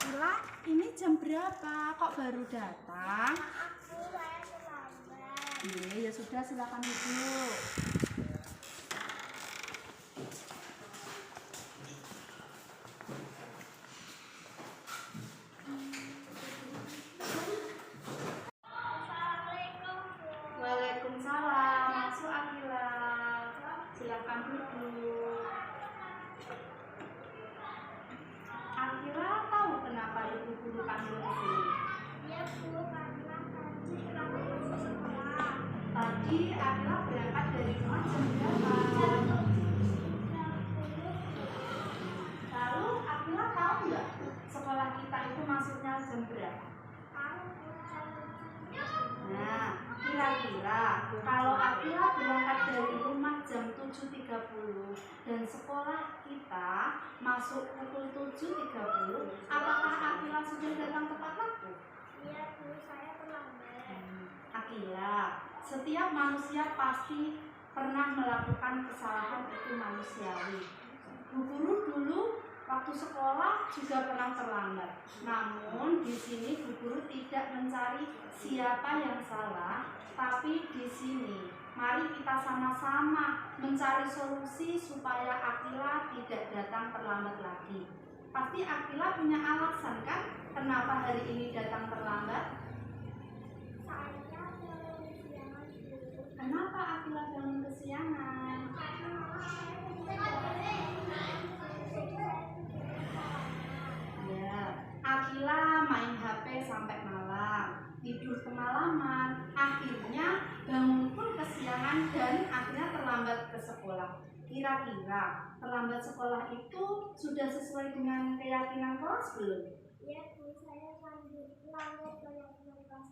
Akila, ini jam berapa? Kok baru datang? Saya terlambat. Iya, ya sudah, silakan duduk. Assalamualaikum, Bu. Waalaikumsalam. Masuk Akila. Silakan duduk. Akila tahu kenapa ibu guru panggil ke sini? Ya, Bu, karena tadi kami masuk sekolah. Tadi Akila berangkat dari rumah jam berapa? Lalu Akila tahu nggak sekolah kita itu masuknya jam berapa? Nah, kira-kira kalau Akila berangkat dari rumah jam 7.30 dan sekolah kita masuk pukul 7.30, apakah Akila sudah datang tepat waktu? Iya, Bu, saya terlambat. Akila, setiap manusia pasti pernah melakukan kesalahan, itu manusiawi. Bu guru dulu waktu sekolah juga pernah terlambat. Namun di sini Bu guru tidak mencari siapa yang salah, tapi di sini mari kita sama-sama mencari solusi supaya Akila tidak datang terlambat lagi. Pasti Akila punya alasan kan kenapa hari ini datang terlambat? Saya bangun kesiangan, Bu. Kenapa Akila bangun kesiangan? Ya, Akila main HP sampai malam, tidur kemalaman, akhirnya bangun pun kesiangan dan akhirnya terlambat ke sekolah. Kira-kira terlambat sekolah itu sudah sesuai dengan keyakinan kelas belum? Iya, Bu, saya lambat banyak kelas.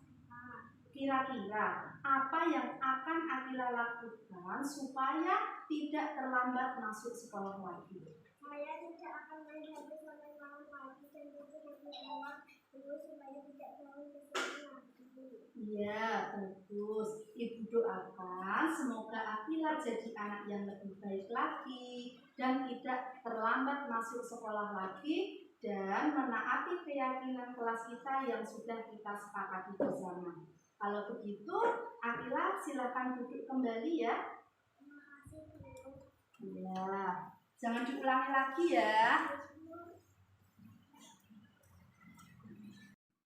Kira-kira apa yang akan Akila lakukan supaya tidak terlambat masuk sekolah lagi? Saya tidak akan main HP sampai malam lagi dan tidak keluar dulu supaya tidak bangun kesiangan lagi. Iya, bagus. Ibu doakan semoga Akila jadi anak yang lebih baik lagi dan tidak terlambat masuk sekolah lagi dan menaati keyakinan kelas kita yang sudah kita sepakati bersama. Kalau begitu, Akila silakan duduk kembali ya. Terima kasih, Bu. Iya, jangan diulangi lagi ya.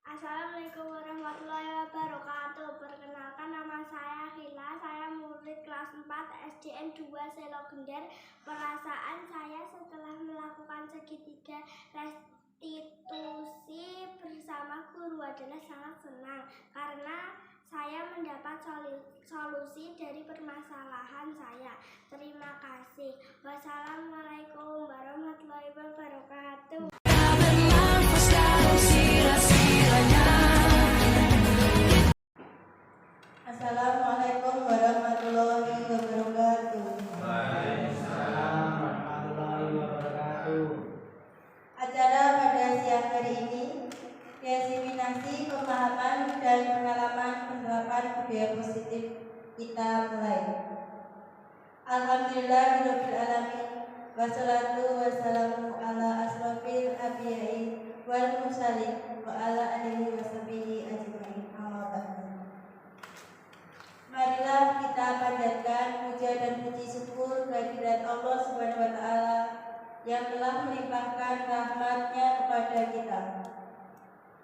Assalamualaikum warahmatullahi wabarakatuh. Perkenalkan, nama saya Hila. Saya murid kelas 4 SDN 2 Selogender. Perasaan saya setelah melakukan segitiga restitusi bersama guru adalah sangat senang karena saya mendapat solusi dari permasalahan saya. Terima kasih. Wassalamualaikum warahmatullahi wabarakatuh. Assalamualaikum warahmatullahi wabarakatuh. Waalaikumsalam warahmatullahi wabarakatuh. Acara pada siang hari ini diseminasi pemahaman dan pengalaman penerapan budaya positif kita mulai. Alhamdulillahirabbil alamin wassalatu wassalamu ala asrofil anbiya'i wal mursalin wa ala alihi washabihi ajmain. Amma ba'du. Marilah kita panjatkan puja dan puji syukur kehadirat Allah Subhanahu wa taala yang telah melimpahkan rahmat-Nya kepada kita.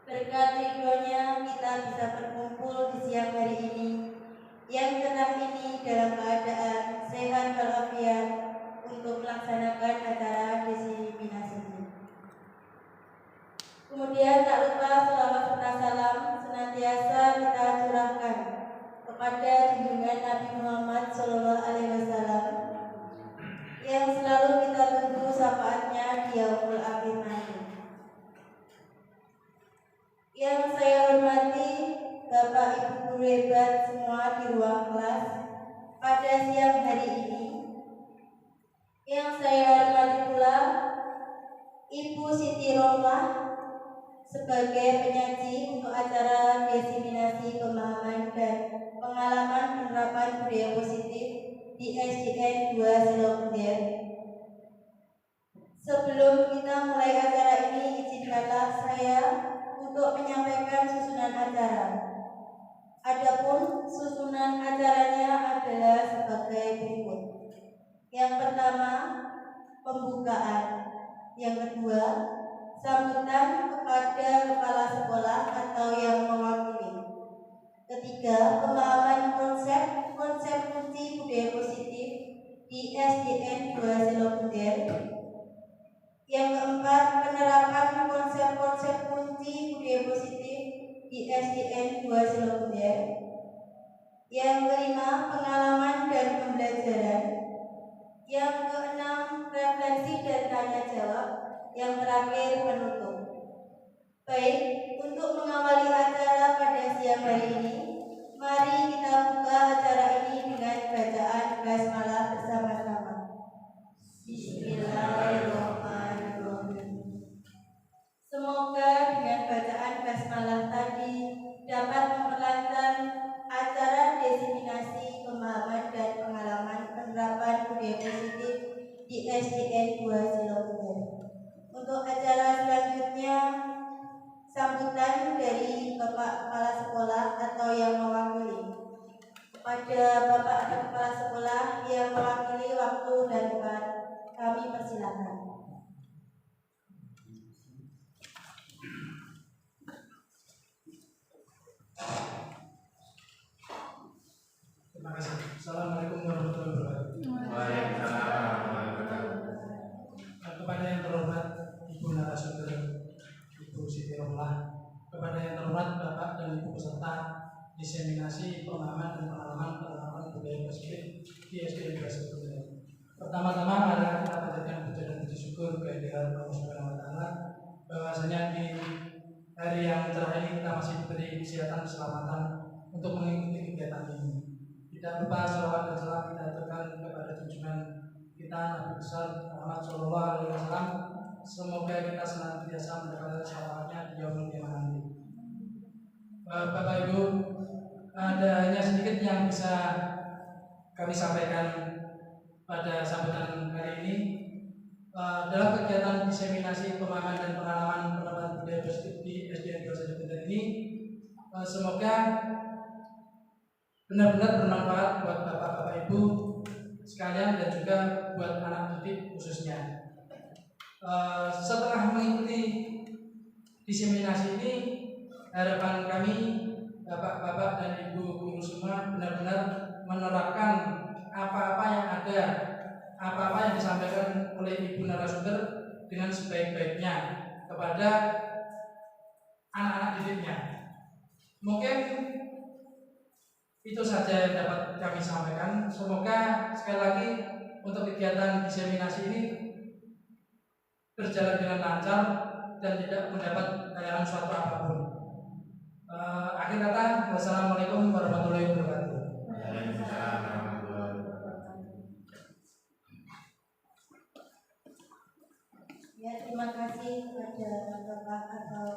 Berkat ridho-Nya kita bisa berkumpul di siang hari ini yang cerah ini dalam keadaan sehat walafiat untuk melaksanakan acara diseminasi. Kemudian tak lupa selawat serta salam senantiasa kita curahkan kepada junjungan Nabi Muhammad SAW yang selalu kita tunggu syafaatnya di yaumul akhir nanti. Yang saya hormati Bapak Ibu guru hebat semua di ruang kelas pada siang hari ini. Yang saya hormati pula Ibu Siti Rohmah sebagai penyaji untuk acara diseminasi pemahaman dan pengalaman penerapan budaya positif di SDN 2 Selogender. Sebelum kita mulai acara ini, izin berikanlah saya untuk menyampaikan susunan acara. Adapun susunan acaranya adalah sebagai berikut. Yang pertama, pembukaan. Yang kedua, sambutan kepada kepala sekolah atau yang mewakili. Ketiga, pemahaman konsep kunci budaya positif di SDN 2 Selogender. Yang keempat, penerapan konsep kunci budaya positif di SDN 2 Selogender. Yang kelima, pengalaman dan pembelajaran. Yang keenam, refleksi dan tanya jawab. Yang terakhir, penutup. Baik, untuk mengawali acara pada siang hari ini, mari kita buka acara ini dengan bacaan basmalah bersama-sama. Bismillahirrahmanirrahim. Semoga dengan bacaan basmalah tadi dapat memperlancar acara diseminasi pemahaman dan pengalaman penerapan budaya positif di SDN 2 Selogender. Untuk acara selanjutnya, sambutan dari Bapak Kepala Sekolah atau yang mewakili. Kepada Bapak atau Kepala Sekolah yang mewakili waktu dan tempat, kami persilakan. Terima kasih. Assalamualaikum warahmatullahi wabarakatuh. Waalaikumsalam warahmatullahi wabarakatuh. Kepada yang terhormat Ibu narasumber, Ibu Siti Romlah, kepada yang terhormat Bapak dan Ibu peserta diseminasi pemahaman dan pengalaman penerapan budaya positif di SDN 2 Selogender. Pertama-tama mari kita panjatkan puja dan puji syukur kehadirat Allah Subhanahu wa taala bahwasanya di hari yang terakhir ini kita masih diberi kesehatan keselamatan untuk mengikuti kegiatan ini. Tidak lupa salawat dan salam kita aturkan kepada junjungan kita Nabi besar Muhammad Shallallahu Alaihi Wasallam. Semoga kita senantiasa mendapatkan syafaatnya di yaumul qiyamah nanti. Bapak Ibu, ada hanya sedikit yang bisa kami sampaikan pada sambutan hari ini. Dalam kegiatan diseminasi pemahaman dan pengalaman penerapan budaya positif di SDN 2 Selogender ini, semoga benar-benar bermanfaat buat bapak-bapak ibu sekalian dan juga buat anak didik khususnya. Setelah mengikuti diseminasi ini, harapan kami bapak-bapak dan ibu guru semua benar-benar menerapkan apa-apa yang ada, apa-apa yang disampaikan oleh ibu narasumber dengan sebaik-baiknya kepada anak-anak didiknya. Mungkin itu saja yang dapat kami sampaikan. Semoga sekali lagi untuk kegiatan diseminasi ini berjalan dengan lancar dan tidak mendapat halangan suatu apapun. Akhir kata, wassalamualaikum warahmatullahi wabarakatuh. Waalaikumsalam warahmatullahi wabarakatuh. Ya, terima kasih kepada Bapak atau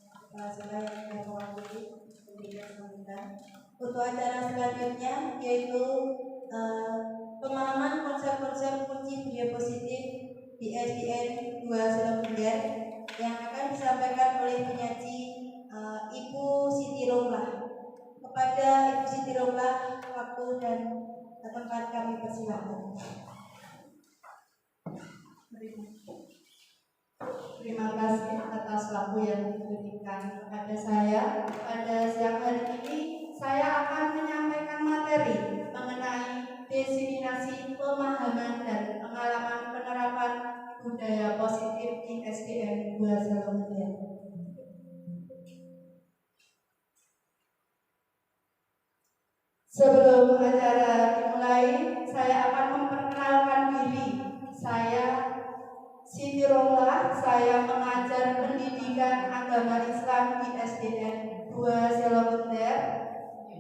kepala sekolah yang sudah mewakili memberikan sambutan. Untuk acara selanjutnya yaitu pemahaman konsep-konsep kunci budaya positif di SDN 2 Selogender yang akan disampaikan oleh penyaji Ibu Siti Romlah. Kepada Ibu Siti Romlah, waktu dan tempat kami persilakan. Terima kasih atas waktu yang diberikan kepada saya. Pada siang hari ini saya akan menyampaikan materi mengenai diseminasi pemahaman dan pengalaman penerapan budaya positif di SDN 2 Selogender. Sebelum acara dimulai, saya akan memperkenalkan diri. Saya Siti Romlah, saya mengajar pendidikan agama Islam di SDN 2 Selogender.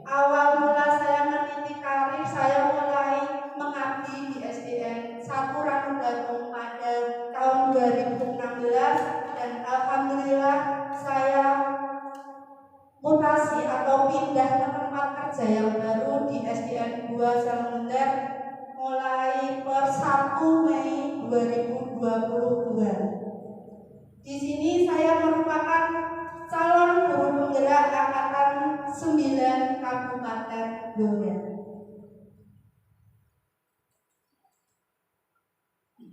Awal mula saya meniti karir, saya mulai mengabdi di SDN 1 Ranugatuung pada tahun 2016 dan alhamdulillah saya mutasi atau pindah ke tempat kerja yang baru di SDN 2 Selogender mulai per 1 Mei 2022. Di Di sini saya merupakan calon guru penggerak angkatan 9 Kabupaten Blora.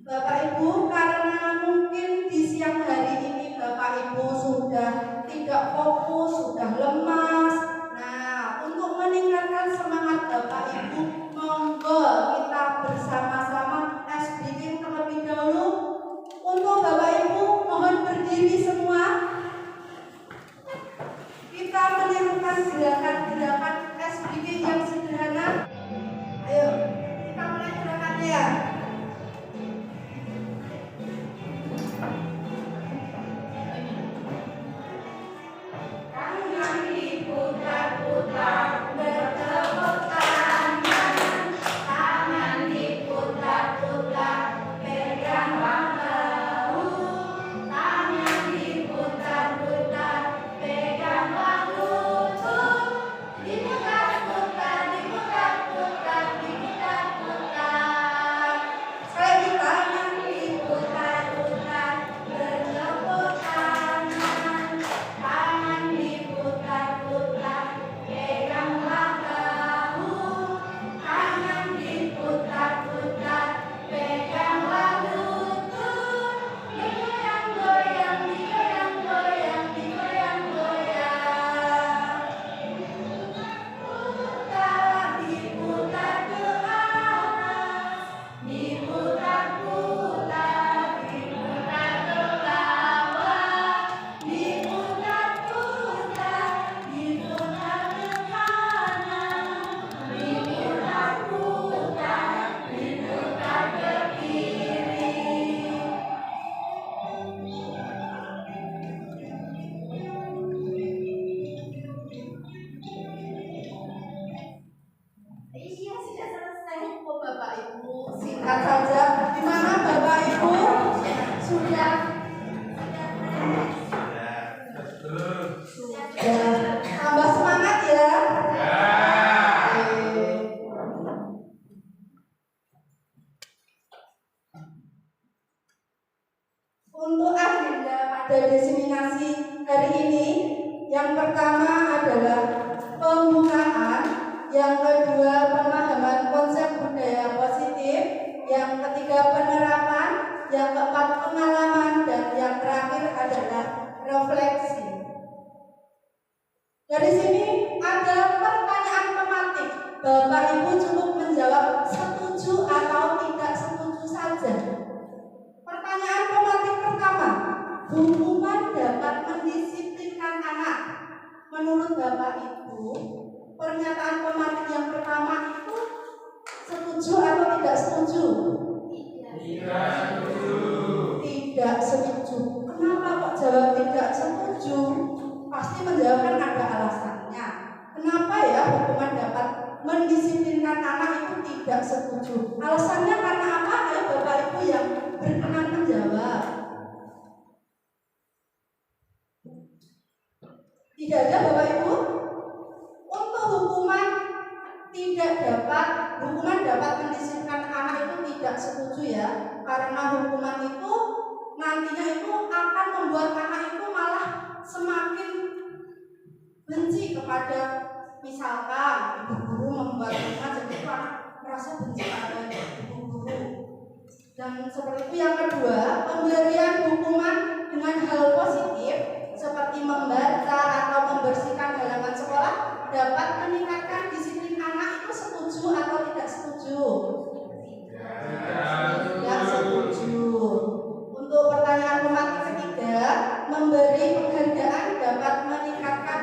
Bapak Ibu, karena mungkin di siang hari ini Bapak Ibu sudah tidak fokus, sudah lemas. Nah, untuk meningkatkan semangat Bapak Ibu, monggo kita bersama-sama SBK terlebih dahulu. Untuk Bapak Ibu, mohon berdiri semua. Kita menirukan gerakan-gerakan SBK yang sederhana. Ayo, kita mulai gerakannya. Tangan diputar-putar, bertepuk tangan. Tangan diputar-putar, pegang bahu. Tangan diputar-putar, pegang bahu. Diputar-putar, diputar-putar, diputar-putar. Sekali lagi, tangan diputar-putar, bertepuk tangan. Tangan diputar-putar, pegang bahu. Tangan diputar-putar, pegang bahu. Digoyang-goyang, digoyang-goyang, digoyang-goyang. Diputar ke atas, diputar-putar, diputar ke bawah, diputar-putar, diputar ke kanan, diputar-putar, diputar ke kiri. Iya, sudah selesai. Oh, Bapak Ibu, singkat saja. Di mana Bapak Ibu sudah tambah semangat ya. Oke. Untuk agenda pada diseminasi hari ini, yang pertama adalah pembukaan, yang kedua pemahaman konsep budaya positif, yang ketiga penerapan, yang keempat pengalaman, dan yang terakhir adalah refleksi. Dari sini ada pertanyaan tematik. Bapak Ibu cukup menjawab setuju atau tidak setuju saja. Pertanyaan tematik pertama, hukuman dapat mendisiplinkan anak. Menurut Bapak Ibu, pernyataan tematik yang pertama itu setuju atau tidak setuju? Tidak setuju. Kenapa kok jawab tidak setuju? Pasti menjawabkan ada alasannya. Kenapa ya hukuman dapat mendisiplinkan anak itu tidak setuju? Alasannya karena apa? Ayo Bapak Ibu yang berkenan menjawab. Tidak ada Bapak Ibu? Untuk hukuman dapat mendisiplinkan anak itu tidak setuju ya. Karena hukuman itu nantinya itu akan membuat anak itu malah semakin benci kepada, misalkan ibu guru membuat hukuman jadi anak merasa benci pada ibu guru. Dan seperti itu. Yang kedua, pemberian hukuman dengan hal positif seperti membaca atau membersihkan halaman sekolah dapat meningkatkan disiplin anak. Itu setuju atau tidak setuju? Tidak setuju. Untuk pertanyaan tematik ketiga, memberi penghargaan dapat meningkatkan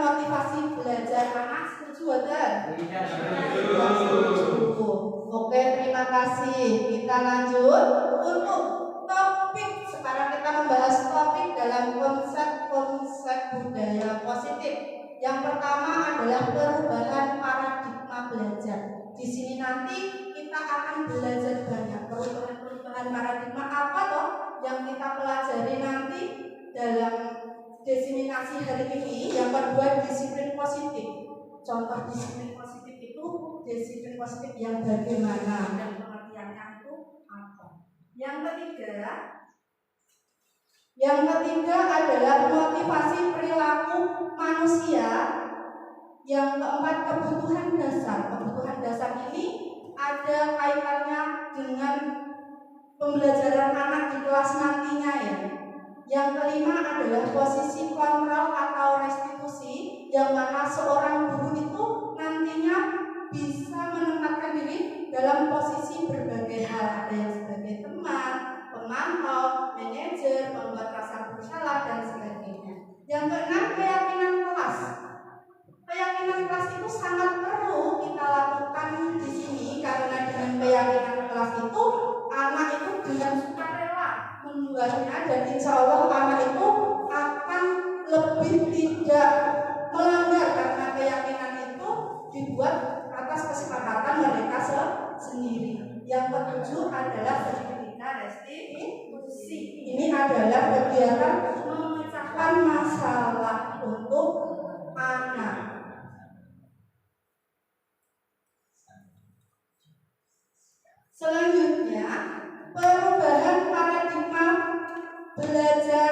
motivasi belajar anak. Setuju atau tidak setuju? Oke, terima kasih. Kita lanjut untuk topik. Sekarang kita membahas topik dalam konsep budaya positif. Yang pertama adalah perubahan paradigma belajar. Di sini nanti kita akan belajar banyak perubahan paradigma apa toh yang kita pelajari nanti dalam diseminasi hari ini. Yang kedua, disiplin positif. Contoh disiplin positif itu disiplin positif yang bagaimana dan pengertiannya itu apa. Yang ketiga, Yang ketiga adalah motivasi perilaku manusia. Yang keempat, kebutuhan dasar. Kebutuhan dasar ini ada kaitannya dengan pembelajaran anak di kelas nantinya ya. Yang kelima adalah posisi kontrol atau restitusi, yang mana seorang guru itu nantinya bisa menempatkan diri dalam posisi berbagai hal. Ada yang sebagai teman, pemantau, manajer, membuat rasa bersalah, dan sebagainya. Yang keenam, keyakinan kelas. Keyakinan kelas itu sangat perlu kita lakukan di sini, karena dengan keyakinan kelas itu anak itu dengan sukarela membuatnya, dan insya Allah anak itu akan lebih tidak melanggar karena keyakinan itu dibuat atas kesepakatan mereka sendiri. Yang ketujuh adalah sertifikat restitusi. Ini adalah kegiatan memecahkan masalah untuk anak. Selanjutnya, perubahan paradigma belajar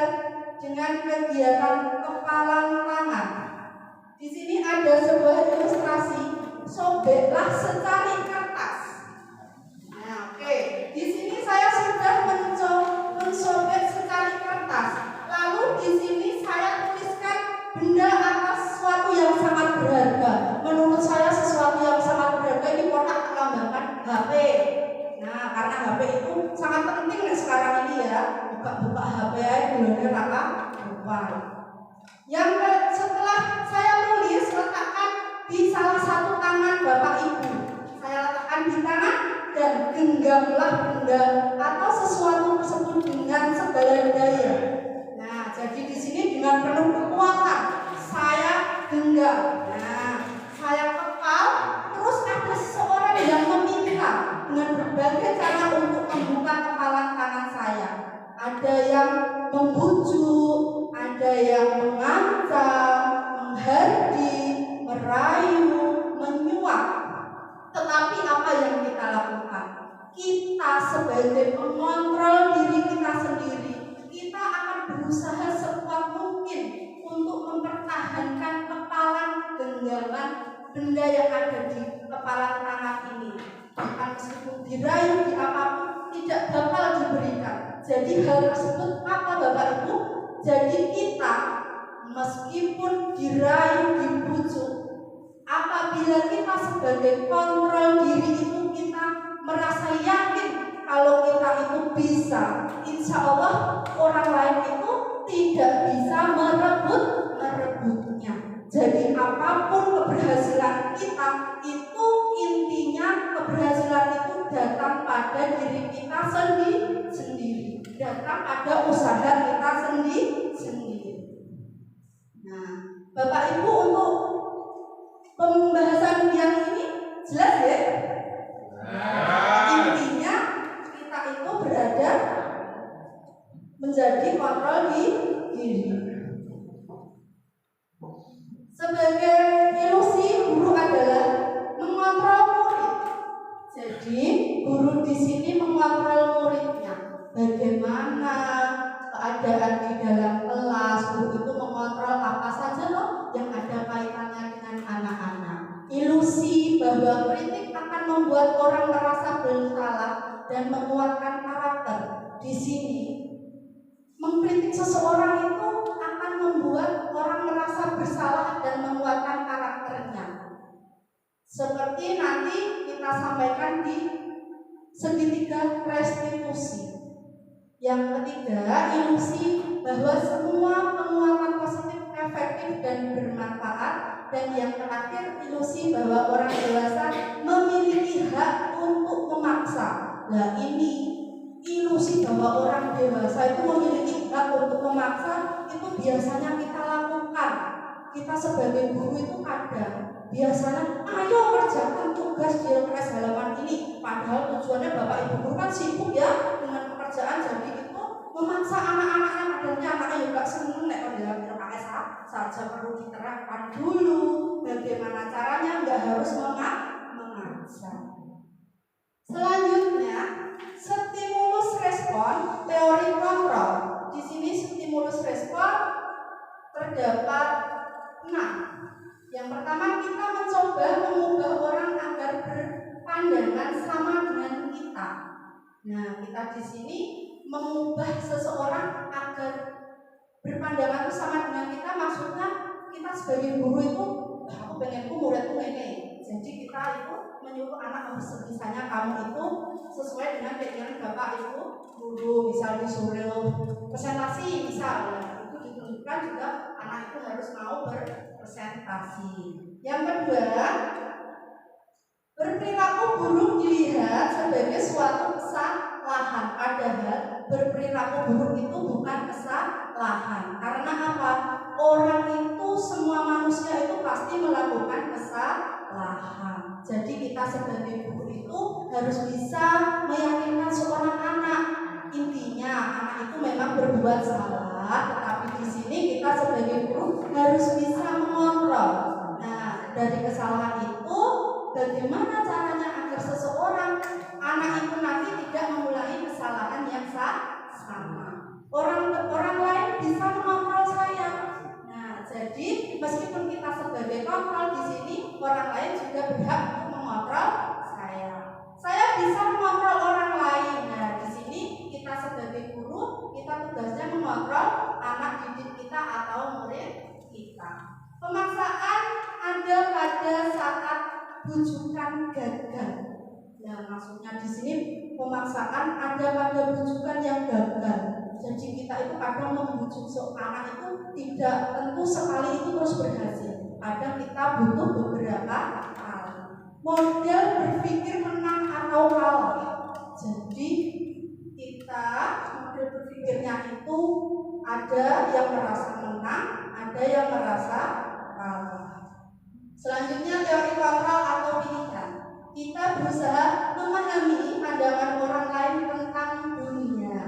dengan kegiatan kepalan tangan. Di sini ada sebuah ilustrasi, sobeklah secari kertas. Nah, oke. Di sini saya sudah mensobek secari kertas. Lalu di sini saya tuliskan benda atau sesuatu yang sangat berharga. Menurut saya sesuatu yang sangat berharga ini kotak melambangkan HP. Nah, karena HP itu sangat penting nih sekarang ini ya. Buka HP aja bulannya rata lupa. Yang setelah saya tulis, letakkan di salah satu tangan Bapak Ibu. Saya letakkan di tangan dan genggamlah benda atau sesuatu tersebut dengan segala daya. Nah, jadi di sini dengan penuh kekuatan saya genggam. Nah, saya kepal. Terus ada seseorang yang meminta dengan berbagai cara untuk membuka kepalan tangan saya. Ada yang membujuk, ada yang mengancam, menghardik, merayu, menyuap. Tetapi apa yang kita lakukan? Kita sebagai pengontrol diri kita sendiri, kita akan berusaha sekuat mungkin untuk mempertahankan kepalan genggaman benda yang ada di kepala tangan ini. Bahkan meskipun dirayu di apapun tidak bakal diberikan. Jadi hal tersebut apa Bapak Ibu? Jadi kita meskipun dirayu, dibujuk, apabila kita sebagai kontrol diri itu kita merasa yakin kalau kita itu bisa, insya Allah orang lain itu tidak bisa merebutnya. Jadi apapun keberhasilan kita itu intinya keberhasilan itu datang pada diri kita sendiri, datang pada usaha kita sendiri. Nah, Bapak Ibu untuk pembahasan yang ini jelas ya? Intinya kita itu berada menjadi kontrol di diri. Sebagai ilusi, guru adalah mengontrol murid. Jadi guru di sini mengontrol muridnya. Bagaimana keadaan di dalam kelas, guru itu mengontrol apa saja loh yang ada kaitannya dengan anak-anak. Ilusi bahwa kritik akan membuat orang merasa bersalah dan menguatkan karakter. Di sini mengkritik seseorang itu akan membuat orang merasa bersalah dan menguatkan karakternya. Seperti nanti kita sampaikan di segitiga restitusi. Yang ketiga, ilusi bahwa semua penguatan positif efektif dan bermanfaat. Dan yang terakhir, ilusi bahwa orang dewasa memiliki hak untuk memaksa. Nah, ini ilusi bahwa orang dewasa itu memiliki hak untuk memaksa itu biasanya kita lakukan. Kita sebagai guru itu kadang biasanya ayo kerjakan tugas di LKS halaman ini, padahal tujuannya Bapak Ibu guru kan sibuk ya dengan pekerjaan, jadi itu memaksa anak-anaknya, padahal anaknya juga seneng nek dalam LKS saja perlu diterapkan dulu bagaimana caranya, nggak harus memaksa. Selanjutnya, stimulus respon teori kontrol. Di sini stimulus respon terdapat 6. Yang pertama, kita mencoba mengubah orang agar berpandangan sama dengan kita. Nah, kita di sini mengubah seseorang agar berpandangan sama dengan kita, maksudnya kita sebagai guru itu, aku pengenku muridku ini. Jadi kita itu menyuruh anak misalnya kamu itu sesuai dengan keinginan bapak ibu guru, misal disuruh presentasi misalnya, itu ditunjukkan juga anak itu harus mau berpresentasi. Yang kedua, berperilaku buruk dilihat sebagai suatu kesalahan, padahal berperilaku buruk itu bukan kesalahan. Karena apa? Orang itu, semua manusia itu pasti melakukan kesalahan. Jadi kita sebagai guru itu harus bisa meyakinkan seorang anak. Intinya anak itu memang berbuat salah, tetapi di sini kita sebagai guru harus bisa mengontrol. Nah, dari kesalahan itu bagaimana caranya agar seseorang anak itu nanti tidak mengulangi kesalahan yang sama. Orang lain bisa mengontrol saya. Nah, jadi meskipun kita sebagai kontrol di sini, orang lain juga berhak untuk mengontrol saya. Saya bisa mengontrol orang lain. Nah, di sini kita sebagai guru, kita tugasnya mengontrol anak didik kita atau murid kita. Pemaksaan ada pada saat bujukan gagal. Nah, maksudnya di sini pemaksaan ada pada bujukan yang gagal. Jadi kita itu kadang membujuk seorang anak itu tidak tentu sekali itu terus berhasil. Kadang kita butuh beberapa kali. Model berpikir menang atau kalah. Jadi kita model berpikirnya itu ada yang merasa menang, ada yang merasa kalah. Selanjutnya teori kontrol atau pilihan. Kita berusaha memahami pandangan orang lain tentang dunia.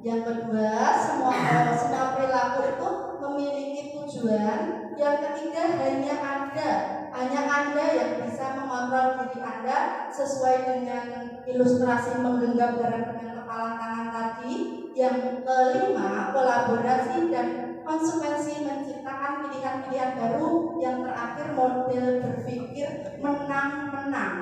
Yang kedua, semua perilaku itu memiliki tujuan. Yang ketiga, hanya Anda yang bisa mengontrol diri Anda sesuai dengan ilustrasi menggenggam barang dengan kepala tangan tadi. Yang kelima, kolaborasi dan konsekuensi menciptakan pilihan-pilihan baru. Yang terakhir, model berpikir menang-menang.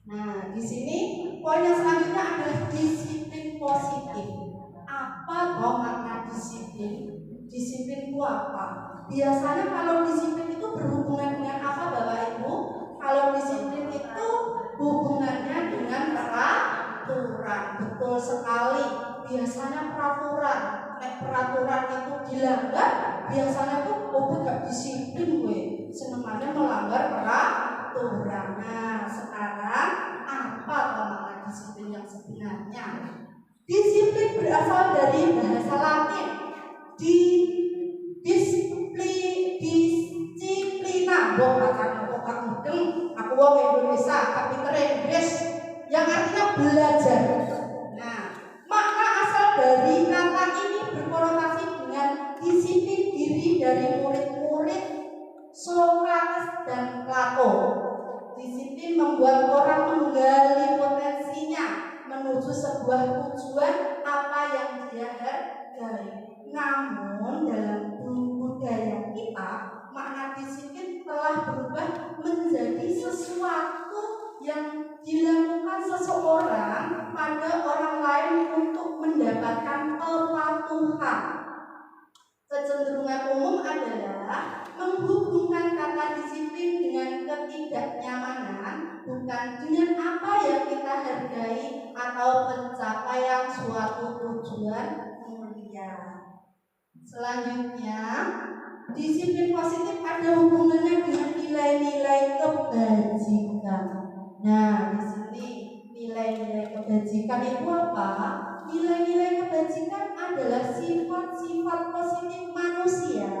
Nah, di sini poin yang selanjutnya adalah disiplin positif. Apa toh makna disiplin? Disiplin itu apa? Biasanya kalau disiplin itu berhubungan dengan apa, Bapak Ibu? Kalau disiplin itu hubungannya dengan peraturan. Betul sekali. Biasanya peraturan. Peraturan itu dilanggar, biasanya tuh gak disiplin gue. Senengannya melanggar peraturan. Nah, sekarang apa makna disiplin yang sebenarnya? Disiplin berasal dari bahasa Latin disiplina. Aku wong Indonesia tapi Inggris yang artinya belajar. Nah, makna asal dari kata ini berkonotasi dengan disiplin diri dari murid-murid Sokrates dan Plato. Disiplin membuat orang menggali potensinya menuju sebuah tujuan apa yang dia hargai. Namun dalam budaya kita, makna disiplin telah berubah menjadi sesuatu yang dilakukan seseorang pada orang lain untuk mendapatkan kepatuhan. Kecenderungan umum adalah menghubungkan kata disiplin dengan ketidaknyamanan, bukan dengan apa yang kita hargai atau pencapaian suatu tujuan mulia. Selanjutnya, disiplin positif ada hubungannya dengan nilai-nilai kebajikan. Nah, di sini nilai-nilai kebajikan itu apa? Nilai-nilai kebajikan adalah sifat-sifat positif manusia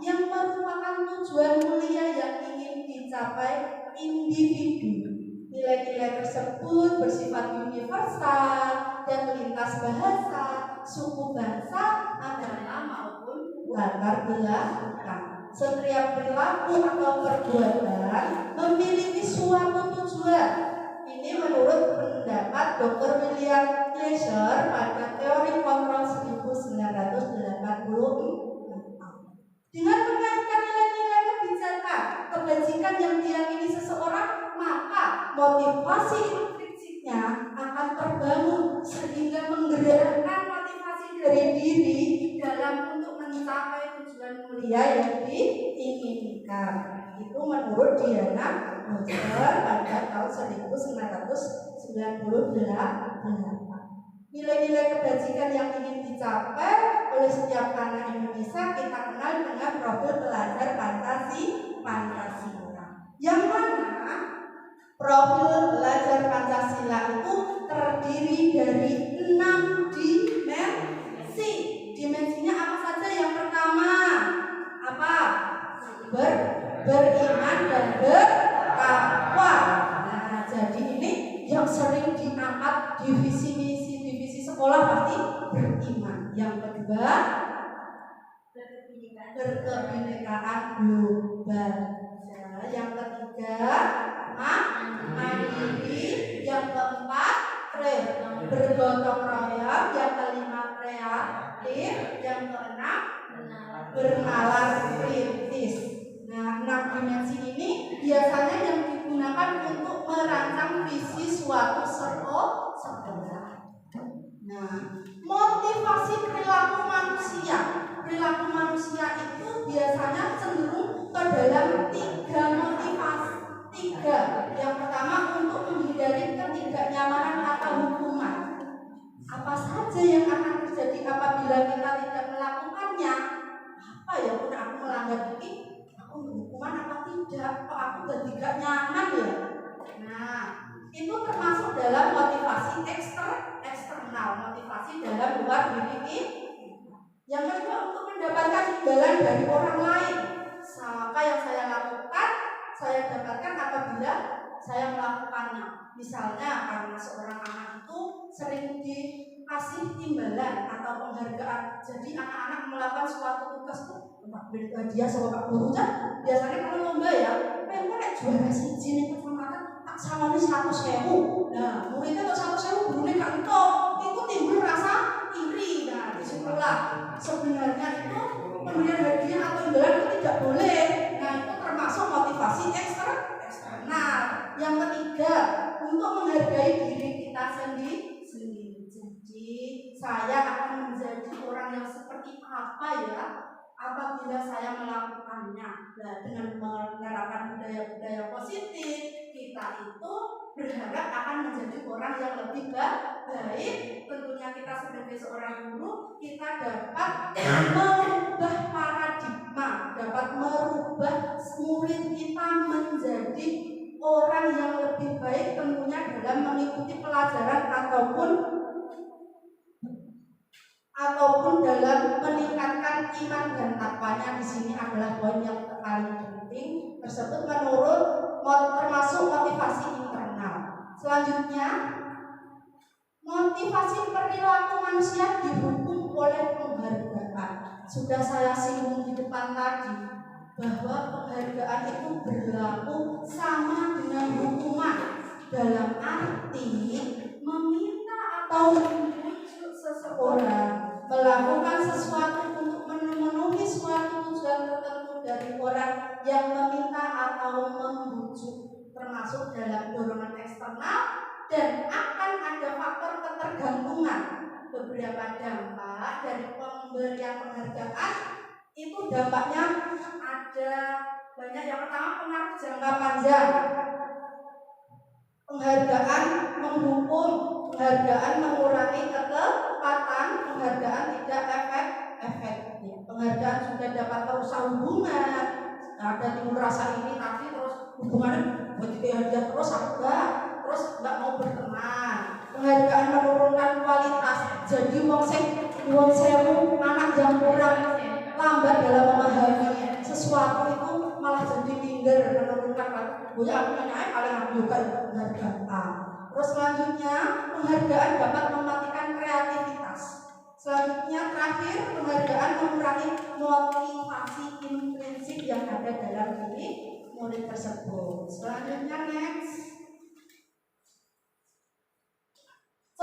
yang merupakan tujuan mulia yang ingin dicapai individu. Nilai-nilai tersebut bersifat universal dan lintas bahasa, suku, bangsa, agama maupun latar belakang. Setiap perilaku atau perbuatan memiliki suatu tujuan. Ini menurut pendapat Dr. William Schlecher pada teori kontrol 1984. Dengan mengaitkan nilai-nilai kebajikan yang diyakini seseorang, maka motivasi intrinsiknya akan terbangun sehingga menggerakkan motivasi dari diri dalam untuk mencapai tujuan mulia yang diinginkan. Itu menurut Diana Moser pada tahun 1998. Nilai-nilai kebajikan yang ingin dicapai oleh setiap anak Indonesia kita kenal dengan profil pelajar Pancasila. Yang mana profil pelajar Pancasila itu terdiri dari 6 dimensi. Dimensinya apa saja? Yang pertama apa? Beriman dan bertakwa. Nah, jadi ini yang sering diangkat divisi misi sekolah pasti beriman. Yang kedua berkebinekaan global. Yang ketiga mandiri. Yang keempat bergotong royong. Yang kelima kreatif. Yang keenam bernalar kritis. Nah, 6 dimensi ini biasanya yang digunakan untuk merancang visi suatu sekolah. Nah, motivasi perilaku manusia. Perilaku manusia itu biasanya cenderung ke dalam 3 motivasi. 3. Yang pertama untuk menghindari ketidaknyamanan atau hukuman. Apa saja yang akan terjadi apabila kita tidak melakukannya? Apa ya, udah aku melanggar ini, aku hukuman apa tidak? Kok aku tidak nyaman ya? Nah, itu termasuk dalam motivasi eksternal, motivasi dalam luar diri ini. Yang kedua untuk mendapatkan imbalan dari orang lain. Apa yang saya lakukan, saya dapatkan apabila saya melakukannya. Misalnya karena seorang anak itu sering dikasih imbalan atau penghargaan. Jadi anak-anak melakukan suatu tugas tuh, beli hadiah sama Pak Guru kan. Biasanya kalau lomba ya, pengen nek juara siji ning kecamatan tak sawani 100.000. Nah, muridnya kok 100.000 gurune gak entuk. Itu timbul rasa iri. Nah, disitulah sebenarnya itu pemberian hadiah atau imbalan itu tidak boleh. Nah, itu termasuk motivasi eksternal. Yang ketiga, untuk menghargai diri kita sendiri. Jadi, saya akan menjadi orang yang seperti apa ya apabila saya melakukannya. Nah, dengan menerapkan budaya-budaya positif, kita itu berharap akan menjadi orang yang lebih baik. Tentunya kita sebagai seorang guru, kita dapat merubah paradigma, dapat merubah murid kita menjadi orang yang lebih baik, tentunya dalam mengikuti pelajaran ataupun dalam meningkatkan iman dan takwanya. Di sini adalah poin yang paling penting tersebut menurut termasuk motivasi internal. Selanjutnya, motivasi perilaku manusia didukung oleh penghargaan. Sudah saya singgung di depan tadi bahwa penghargaan itu berlaku sama dengan hukuman, dalam arti meminta atau membujuk seseorang melakukan sesuatu untuk memenuhi suatu tujuan tertentu dari orang yang meminta atau membujuk, termasuk dalam dorongan eksternal, dan akan ada faktor ketergantungan. Beberapa dampak dari pemberian penghargaan itu dampaknya ada banyak. Yang pertama, pengaruh jangka panjang. Penghargaan menghukum, penghargaan mengurangi ketepatan, penghargaan tidak efektif. Penghargaan juga dapat merusak hubungan. Ada timbul rasa ini tapi terus hubungannya begitu hadiah terus nggak mau berteman. Penghargaan menurunkan kualitas. Jadi wong sewu anak yang kurang lambat dalam memahami sesuatu itu malah jadi minder, menurunkan kualitas. Aku nanya paling aku juga penghargaan. Terus selanjutnya, penghargaan dapat mematikan kreativitas. Selanjutnya terakhir, penghargaan mengurangi motivasi intrinsik yang ada dalam diri murid tersebut. Selanjutnya next.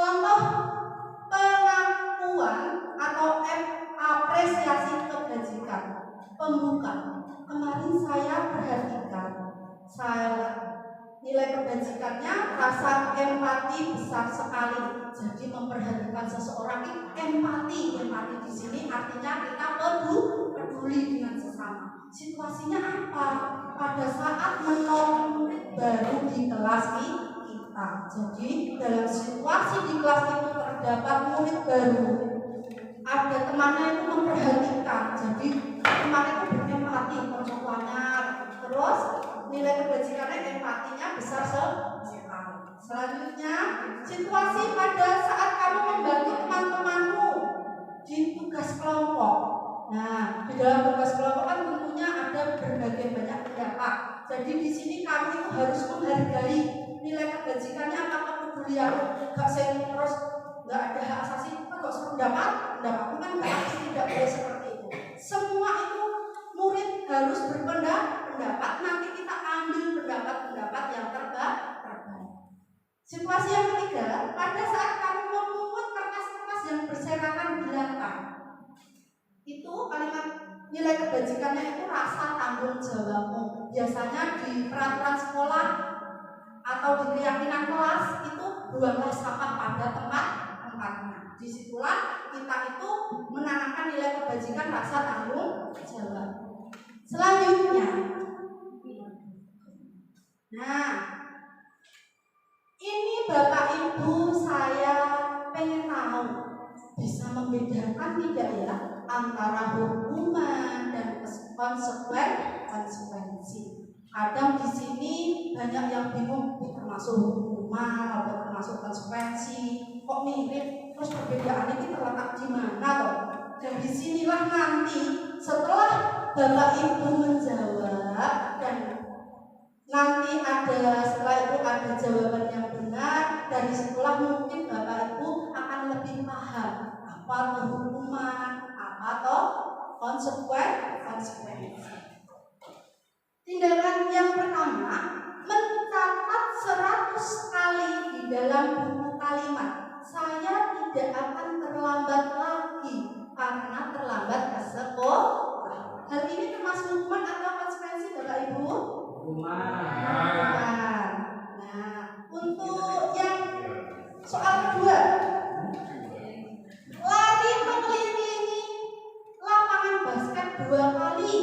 Contoh pengakuan atau apresiasi kebajikan. Pembuka. Kemarin saya perhatikan, nilai kebajikannya rasa empati besar sekali. Jadi memperhatikan seseorang itu empati. Empati di sini artinya kita peduli dengan sesama. Situasinya apa? Pada saat menolong murid baru di kelas kita. Jadi dalam situasi di kelas itu terdapat murid baru, ada temannya itu memperhatikan. Jadi temannya itu berempati perempuannya. Terus nilai kebajikannya empatinya besar sekali. Selanjutnya, situasi pada saat kamu membantu teman-temanmu di tugas kelompok. Nah, di dalam tugas kelompok kan tentunya ada berbagai banyak pendapat. Jadi di sini kami itu harus menghargai nilai kebajikannya apa kepedulian. Gak saya terus nggak ada hak asasi, kok pendapatmu kan nggak asasi, tidak boleh seperti itu. Semua itu murid harus berpendapat. Nanti kita ambil pendapat yang terbaik. Situasi yang ketiga, pada saat kamu memungut kertas-kertas yang berserakan di lantai, itu kalimat nilai kebajikannya itu rasa tanggung jawabmu. Biasanya di peraturan sekolah atau di keyakinan kelas itu buanglah sampah pada tempatnya. Disitulah kita itu menanamkan nilai kebajikan rasa tanggung jawab. Selanjutnya, nah ini Bapak Ibu saya pengen tahu bisa membedakan tidak ya antara hukuman dan konsekuensi. Kadang di sini banyak yang bingung termasuk hukuman atau termasuk konsekuensi. Kok mirip? Terus perbedaannya ini terletak di mana toh? Dan disinilah nanti setelah Bapak Ibu menjawab dan nanti setelah itu ada jawaban yang benar, dari situlah mungkin Bapak Ibu akan lebih paham apa itu hukuman, apa itu konsekuensi. Tindakan yang pertama, mencatat 100 kali di dalam buku kalimat. Saya tidak akan terlambat lagi karena terlambat ke sekolah. Hal ini termasuk hukuman atau konsekuensi Bapak Ibu? Nah, untuk yang soal kedua, lari mengelilingi lapangan basket 2 kali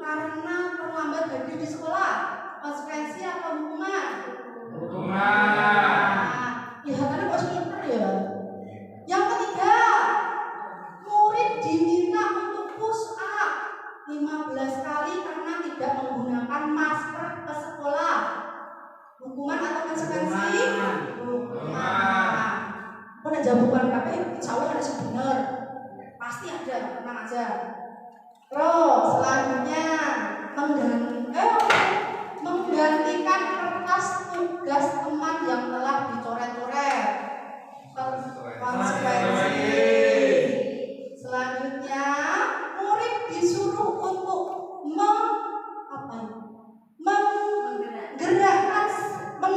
karena terlambat hadir di sekolah. Konsekuensi atau hukuman? Hukuman. Kelihatannya kok pinter ya. Yang ketiga, murid diminta untuk push up 15 kali karena tidak menggunakan masker ke sekolah. Hukuman atau konsekuensi? Hukuman. Pernah jawaban KPI, insya Allah ada benar. Pasti ada, tenang aja. Terus selanjutnya menggantikan kertas tugas teman yang telah dicoret-coret. Konsekuensi. Selanjutnya murid disuruh untuk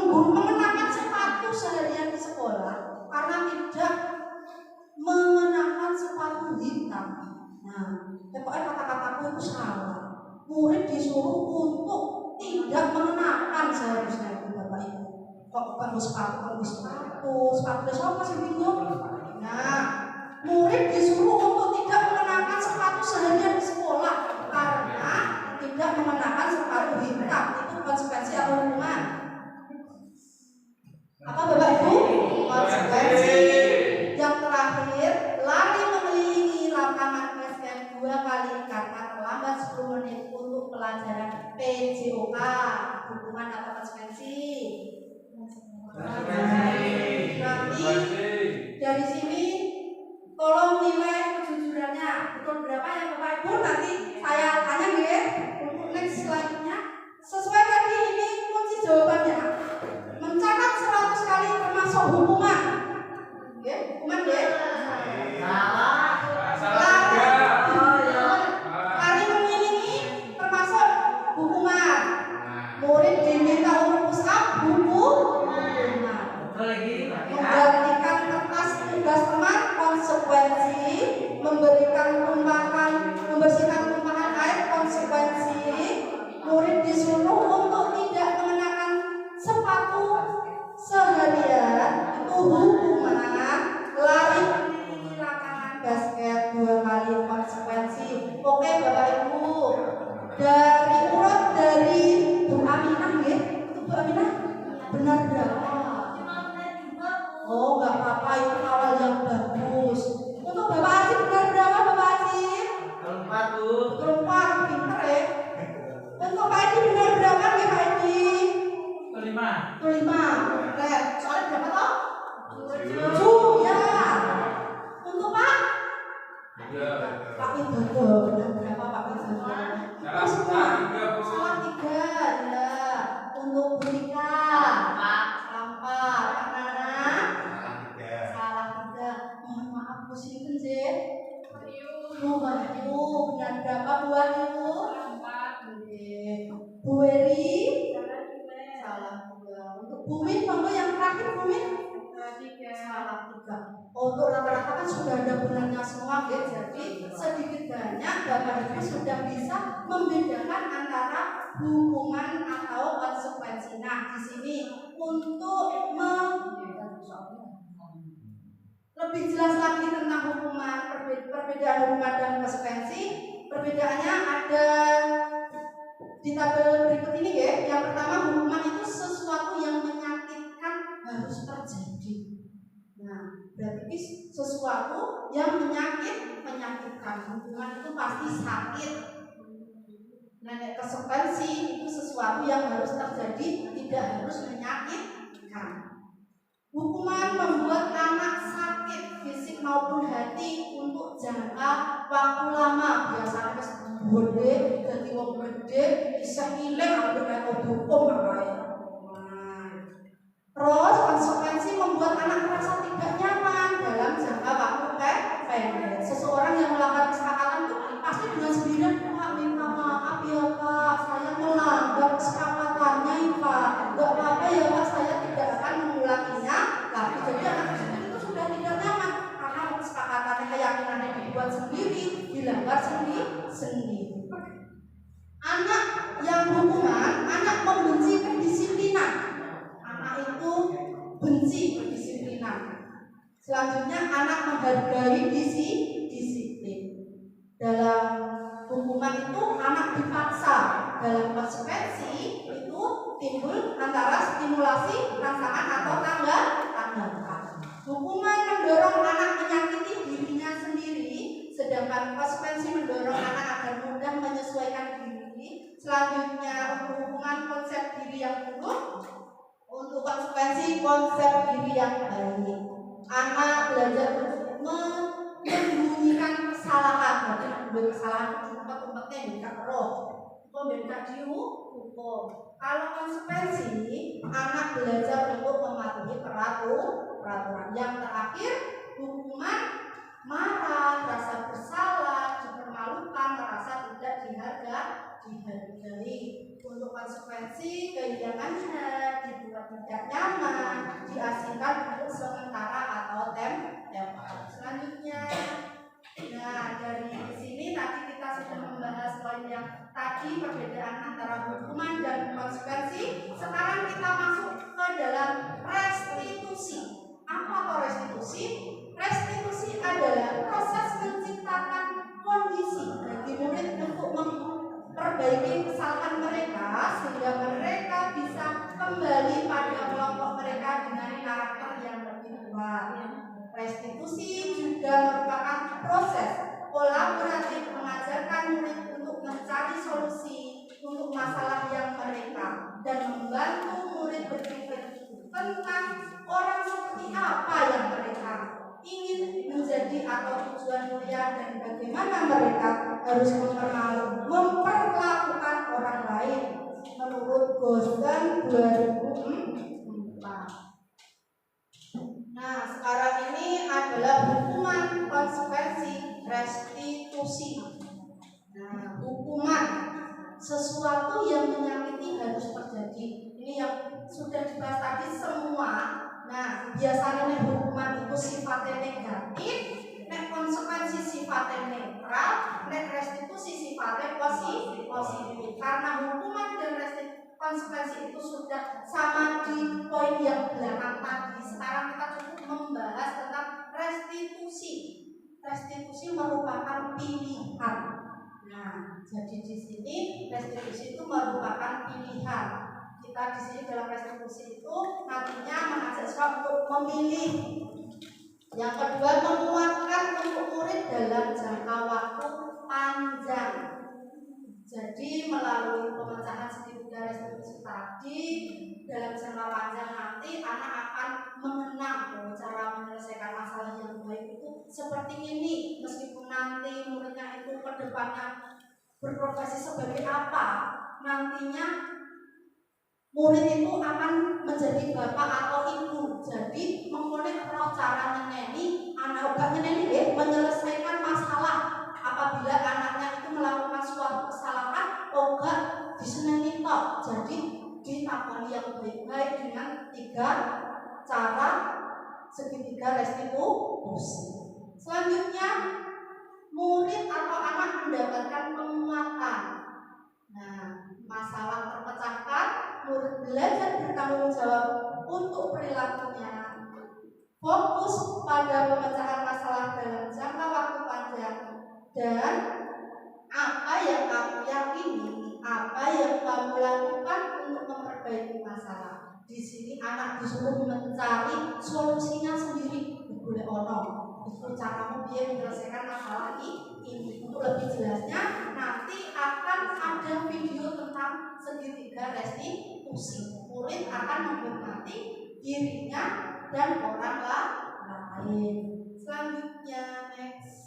mengenakan sepatu seharian di sekolah karena tidak mengenakan sepatu hitam. Nah, pokoknya kata-kataku itu salah. Murid disuruh untuk tidak mengenakan seharusnya itu Bapak Ibu. Kok perlu sepatu? Sepatu siapa sih bingung? Nah, murid disuruh untuk tidak mengenakan sepatu seharian di sekolah karena tidak mengenakan sepatu hitam. Itu konsekuensi atau hukuman? Apa Bapak Ibu? Konsekuensi. Yang terakhir, lari mengelilingi lapangan basket 2 kali karena terlambat 10 menit untuk pelajaran PJOK. Hukuman atau konsekuensi? Nanti dari sini tolong nilai kejujurannya betul berapa ya Bapak Ibu, nanti saya tanya ya untuk next selanjutnya. Sesuai tadi ini kunci jawabannya. Mencatat 100 kali termasuk hukuman. Oke, hukuman ya? Lari mengelilingi termasuk hukuman. Murid diminta untuk push up, hukuman. Menggantikan kertas Oke Bapak Ibu. Dari urut dari Bu Aminah nggih. Itu Bu Aminah benar berapa? Oh, nggak apa-apa, itu awal yang bagus. Untuk Bapak Haji benar berapa Bapak Haji? 4 Bu. 4, pinter ya. Untuk Pak Haji benar berapa nih Pak Haji? 5. 5. Red, soalnya berapa toh? 7 ya. Untuk Pak? Pak Widodo benar berapa Pak Widodo? Salah 3 Bu. Salah 3 ya. Untuk Bu Rika salah 4. Pak Nana salah 3. Mohon maaf Bu Sinten sih. Bu Wahyu benar berapa Bu Wahyu? 4. Bu Weri salah 2. Untuk Bu Min, monggo yang terakhir Bu Min salah 3. Untuk rata-rata kan sudah ada benarnya semua ya. Jadi sedikit banyak Bapak Ibu sudah bisa membedakan antara hukuman atau konsekuensi. Nah, di sini untuk lebih jelas lagi tentang hukuman, perbedaan hukuman dan konsekuensi, perbedaannya ada di tabel berikut ini ya. Yang pertama, hukuman itu sesuatu yang menyakitkan harus terjadi. Nah, berarti sesuatu yang menyakitkan. Hukuman itu pasti sakit. Nah, konsekuensi itu sesuatu yang harus terjadi, tidak harus menyakitkan. Hukuman membuat anak sakit fisik maupun hati untuk jangka waktu lama. Biasanya pas gede, jadi wong gede, bisa ngiling ambil metode hukum makanya. Terus konsekuensi membuat anak merasa tidak nyaman dalam jangka waktu pendek. Seseorang yang melanggar kesepakatan itu pasti dengan sendirinya, Pak minta maaf ya Pak, saya melanggar kesepakatannya ya Pak. Gak apa-apa ya Pak, saya tidak akan mengulanginya. Tapi jadi anak tersebut itu sudah tidak nyaman karena kesepakatannya, keyakinannya dibuat sendiri, dilanggar sendiri. Anak yang hukuman, anak membenci kedisiplinan. Anak itu benci kedisiplinan. Selanjutnya anak menghargai disiplin. Dalam hukuman itu anak dipaksa. Dalam konsekuensi itu timbul antara stimulasi, rangsangan atau tanggapan. Hukuman mendorong anak menyakiti dirinya sendiri, sedangkan konsekuensi mendorong anak agar mudah menyesuaikan diri. Selanjutnya untuk hukuman konsep diri yang buruk, untuk konsekuensi konsep diri yang baik. Anak belajar menyembunyikan kesalahan, berarti kesalahan umpet-umpetnya tidak roh, tidak dihukum. Kalau konsekuensi, anak belajar untuk mematuhi peraturan. Yang terakhir, hukuman marah, rasa bersalah, dipermalukan, merasa tidak dihargai. Untuk konsekuensi, kehilangan hak, dibuat tidak nyaman, diasingkan untuk sementara atau temporer. Selanjutnya, nah dari sini tadi kita sudah membahas poin yang tadi, perbedaan antara hukuman dan konsekuensi. Sekarang kita masuk ke dalam restitusi. Apa itu restitusi? Restitusi adalah proses menciptakan kondisi bagi murid untuk memperbaiki kesalahan mereka sehingga mereka bisa kembali pada kelompok mereka dengan karakter yang lebih kuat. Restitusi juga merupakan proses kolaboratif mengajarkan murid untuk mencari solusi untuk masalah yang mereka dan membantu murid berpikir tentang orang seperti apa yang mereka ingin menjadi atau tujuan kuliah dan bagaimana mereka harus memperlakukan orang lain menurut Gosden 2004. Nah, sekarang ini adalah hukuman konsekuensi restitusi. Nah, hukuman sesuatu yang menyakiti harus terjadi. Ini yang sudah dibahas tadi semua. Nah, biasanya nih hukuman itu sifatnya negatif, nek konsekuensi sifatnya netral, nek restitusi sifatnya positif. Karena hukuman dan konsekuensi itu sudah sama di poin yang belakang tadi. Sekarang kita cukup membahas tentang restitusi. Restitusi merupakan pilihan. jadi di sini restitusi itu merupakan pilihan. Kita di sini dalam restitusi itu nantinya mengajak siswa untuk memilih. Yang kedua, menguatkan untuk murid dalam jangka waktu panjang. Jadi melalui pemecahan segitiga restitusi tadi dalam jangka panjang nanti anak akan mengenang bahwa cara menyelesaikan masalah yang baik itu seperti ini. Meskipun nanti muridnya itu ke depannya berprofesi sebagai apa, nantinya murid itu akan menjadi bapak atau ibu. Jadi memulai cara nyeneni anak menyelesaikan masalah. Apabila anaknya itu melakukan suatu kesalahan, oga diseneni tok. Jadi ditakoni yang baik-baik dengan 3 cara segitiga restitusi. Selanjutnya, murid atau anak mendapatkan penguatan. Nah, masalah terpecahkan, murid belajar bertanggung jawab untuk perilakunya. Fokus pada pemecahan masalah dalam jangka waktu panjang. Dan apa yang kamu yakini, apa yang kamu lakukan untuk memperbaiki masalah. Di sini anak disuruh mencari solusinya sendiri. Boleh itu caramu biar menyelesaikan masalah ini. Untuk lebih jelasnya nanti akan ada video tentang segitiga restitusi. Murid akan menghormati dirinya dan orang lain. Selanjutnya next.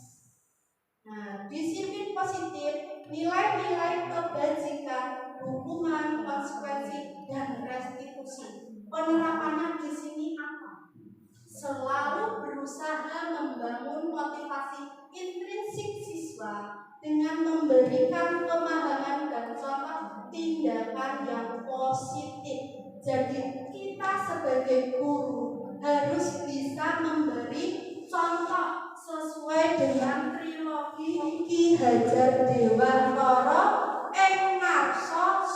Nah, disiplin positif, nilai-nilai kebajikan, hukuman, konsekuensi, dan restitusi. Penerapannya di sini apa? Selalu berusaha membangun motivasi intrinsik siswa dengan memberikan pemahaman dan contoh tindakan yang positif. Jadi kita sebagai guru harus bisa memberi contoh sesuai dengan trilogi Ki Hajar Dewantara ing ngarsa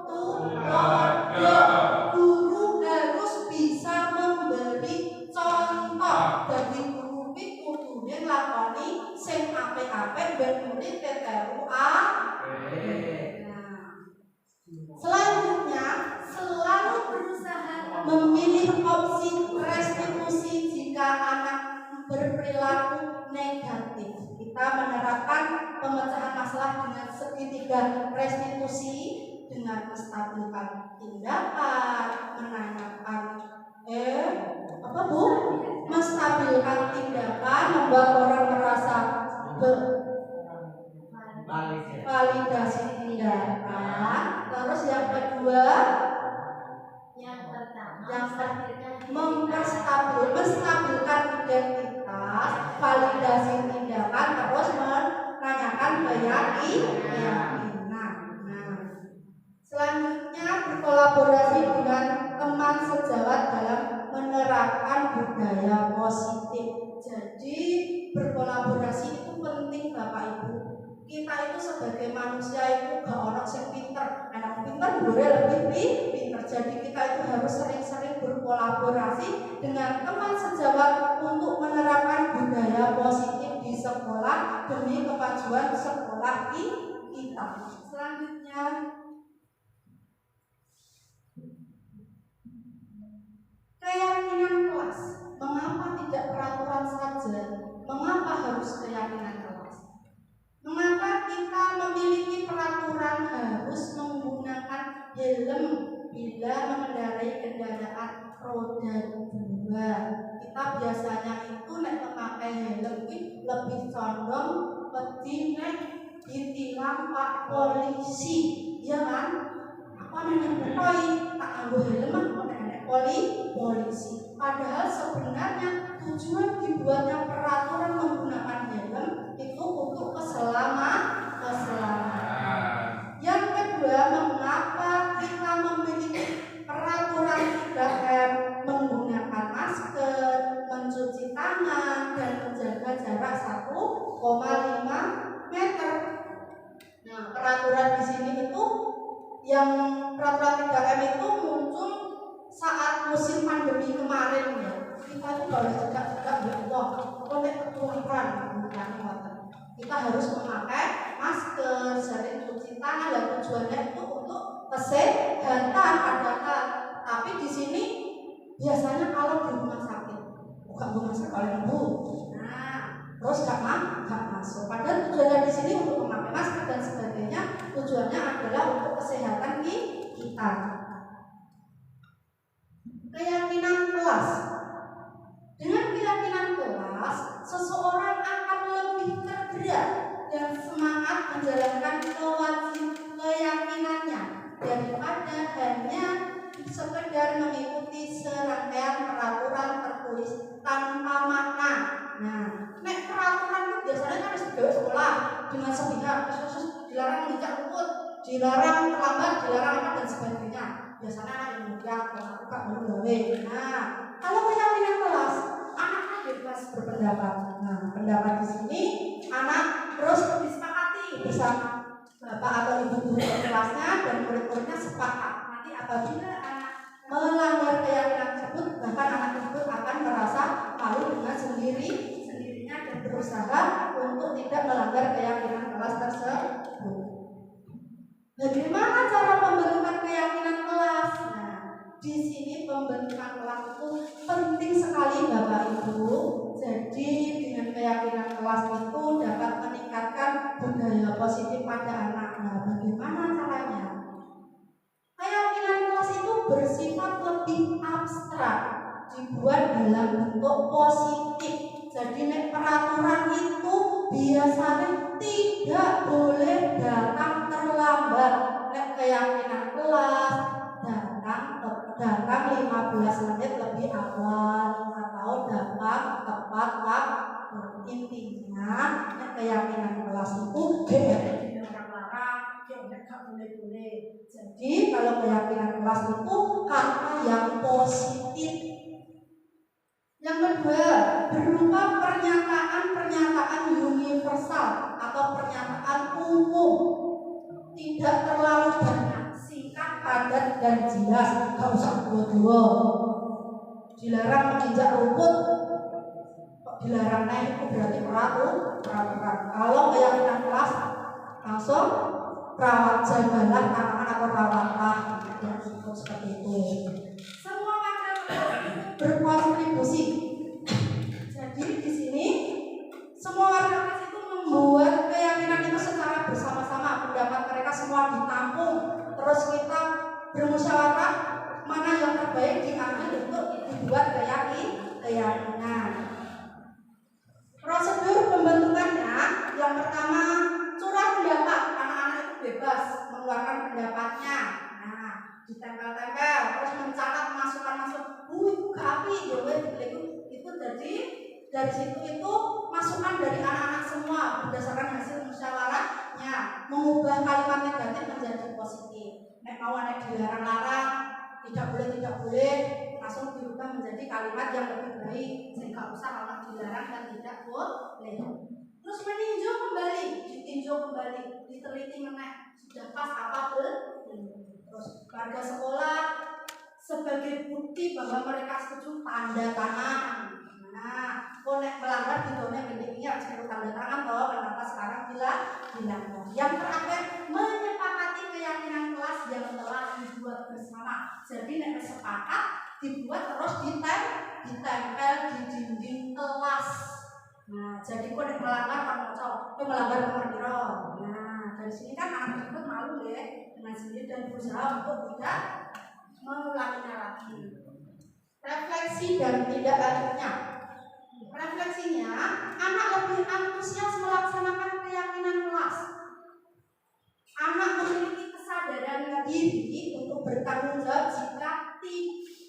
tuladha. Guru harus bisa memberi contoh. Bagi guru iki kudune nglakoni sing apik-apik ben murid teteru selanjutnya, selalu berusaha memilih opsi restitusi jika anak berperilaku negatif. Kita menerapkan pemecahan masalah dengan segitiga restitusi dengan menstabilkan tindakan, menanyakan menstabilkan tindakan, membuat orang merasa validasi tindakan. Terus yang kedua, menstabilkan identitas, validasi tindakan, terus menanyakan keyakinan. Nah, selanjutnya berkolaborasi dengan teman sejawat dalam menerapkan budaya positif. Jadi berkolaborasi itu penting Bapak Ibu. Kita itu sebagai manusia itu gak orang yang pinter. Anak pinter boleh lebih pinter. Jadi kita itu harus sering-sering berkolaborasi dengan teman sejawat untuk menerapkan budaya positif di sekolah demi kemajuan sekolah kita. Selanjutnya, keyakinan kelas. Mengapa tidak peraturan saja? Mengapa harus keyakinan kelas? Mengapa kita memiliki peraturan harus menggunakan helm bila mengendarai kendaraan roda 2? Kita biasanya itu memakai helm lebih condong wedi nek ditilang Pak polisi, ya kan? Apa nek tak nganggo helm apa nek polisi. Padahal sebenarnya tujuan dibuatnya peraturan menggunakan helm itu untuk keselamatan. Yang kedua, mengapa kita memiliki peraturan 3M, menggunakan masker, mencuci tangan, dan menjaga jarak 1,5 meter. Nah, peraturan di sini itu yang peraturan 3M itu muncul saat musim pandemi kemarin ya. Kita itu harus tegak-tegak berdoa oleh keturunan. Kita harus memakai masker, tanah yang tujuannya itu untuk kesehatan padahal. Tapi di sini biasanya kalau di rumah sakit bukan masker oleh ibu, terus gak masuk. Padahal tujuannya di sini untuk memakai masker dan sebagainya, tujuannya adalah untuk kesehatan kita. Keyakinan kelas. Dengan keyakinan kelas, seseorang akan lebih tergerak dan semangat menjalankan keyakinannya daripada hanya sekedar mengikuti serangkaian peraturan tertulis tanpa makna. Nah, nek peraturan itu biasanya kan harus digawe sekolah dengan sepihak, khusus dilarang menginjak rumput, dilarang terlambat, dilarang apa dan sebagainya. Biasanya anak Indonesia melakukan gawe. Nah, kalau keyakinan kelas, anaknya bebas berpendapat. Nah, pendapat di sini anak terus disepakati bersama bapak atau ibu guru kelasnya dan murid-muridnya sepakat. Nanti apabila anak melanggar keyakinan tersebut, bahkan anak tersebut akan merasa malu dengan sendirinya dan berusaha untuk tidak melanggar keyakinan kelas tersebut. Bagaimana cara pembentukan keyakinan kelas? Nah, di sini pembentukan kelas itu penting sekali Bapak Ibu. Jadi dengan keyakinan kelas itu dapat meningkatkan budaya positif pada anak. Nah, bagaimana caranya? Keyakinan kelas itu bersifat lebih abstrak, dibuat dalam bentuk positif. Jadi peraturan itu biasanya tidak boleh datang terlambat. Keyakinan kelas datang 15 menit lebih awal atau datang tepat waktu. Intinya keyakinan kelas itu dilarang, gak boleh. Jadi kalau keyakinan kelas itu kata yang positif. Yang kedua, berupa pernyataan universal atau pernyataan umum, tidak terlalu banyak, singkat, padat dan jelas, gak usah dua-dua. Dilarang menginjak rumput, kok dilarang naik itu berarti peraturan. Kalau keyakinan kelas langsung rawat jagalah tanaman atau rawatlah yang seperti itu. Semua warga berkontribusi. Jadi di sini semua warga kelas itu membuat keyakinan itu secara bersama-sama. Pendapat mereka semua ditampung. Terus kita bermusyawarah mana yang terbaik diambil untuk dibuat keyakinan. Prosedur pembentukannya, yang pertama curah pendapat. Anak-anak itu bebas mengeluarkan pendapatnya. Nah, ditempel-tempel, terus mencatat masukan-masukan. Itu api, itu jadi dari situ itu masukan dari anak-anak semua berdasarkan hasil musyawarahnya, mengubah kalimat negatif menjadi positif. Nek mau anak dilarang-larang, tidak boleh, langsung dirubah menjadi kalimat yang lebih baik, sehingga usah anak dilarang dan tidak boleh. Terus meninjau kembali, diteliti meneh sudah pas apa belum. Terus warga sekolah sebagai bukti bahwa mereka setuju tanda tangan. Nah, konek melanggar tidurnya gini harus tanda tangan bahwa kenapa sekarang dilanggar. Yang terakhir, menyepakati keyakinan kelas yang telah dibuat bersama. Jadi nek sepakat dibuat terus ditempel di dinding kelas. Nah, jadi konek melanggar melanggar nomor piro. Nah, dari sini kan anak tersebut malu ya dengan sendiri dan berusaha untuk tidak mengulanginya lagi. Refleksi dan tidak lanjutnya. Refleksinya, anak lebih antusias melaksanakan keyakinan kelas. Anak memiliki kesadaran diri untuk bertanggung jawab jika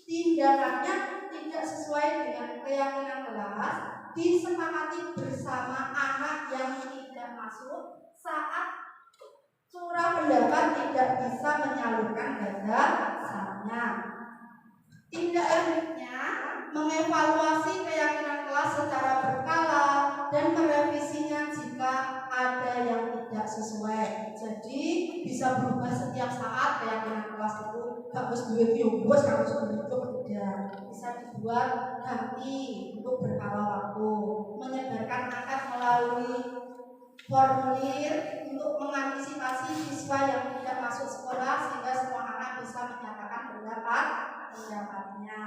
tindakannya tidak sesuai dengan keyakinan kelas, disepakati bersama anak yang tidak masuk saat curah pendapat tidak bisa menyalurkan gagasannya. Tindak lanjutnya, mengevaluasi keyakinan kelas secara berkala dan merevisinya jika ada yang tidak sesuai. Jadi bisa berubah setiap saat keyakinan kelas itu. Harus duit bos, harus duit tidak. Bisa dibuat ganti untuk berkala waktu. Menyebarkan angkat melalui formulir untuk mengantisipasi siswa siswa yang tidak masuk sekolah sehingga semua anak bisa menyatakan pendapatnya.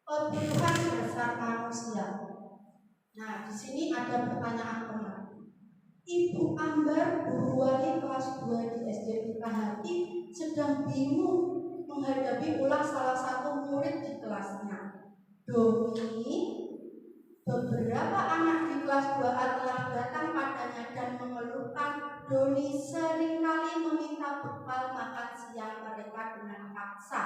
Kebutuhan dasar manusia. Nah, di sini ada pertanyaan teman. Ibu Ambar guru wali kelas 2 di SD Hati sedang bingung menghadapi ulah salah satu murid di kelasnya. Doni, beberapa anak di kelas 2A telah datang padanya dan mengeluhkan Doni seringkali meminta bekal makan siang mereka dengan paksa.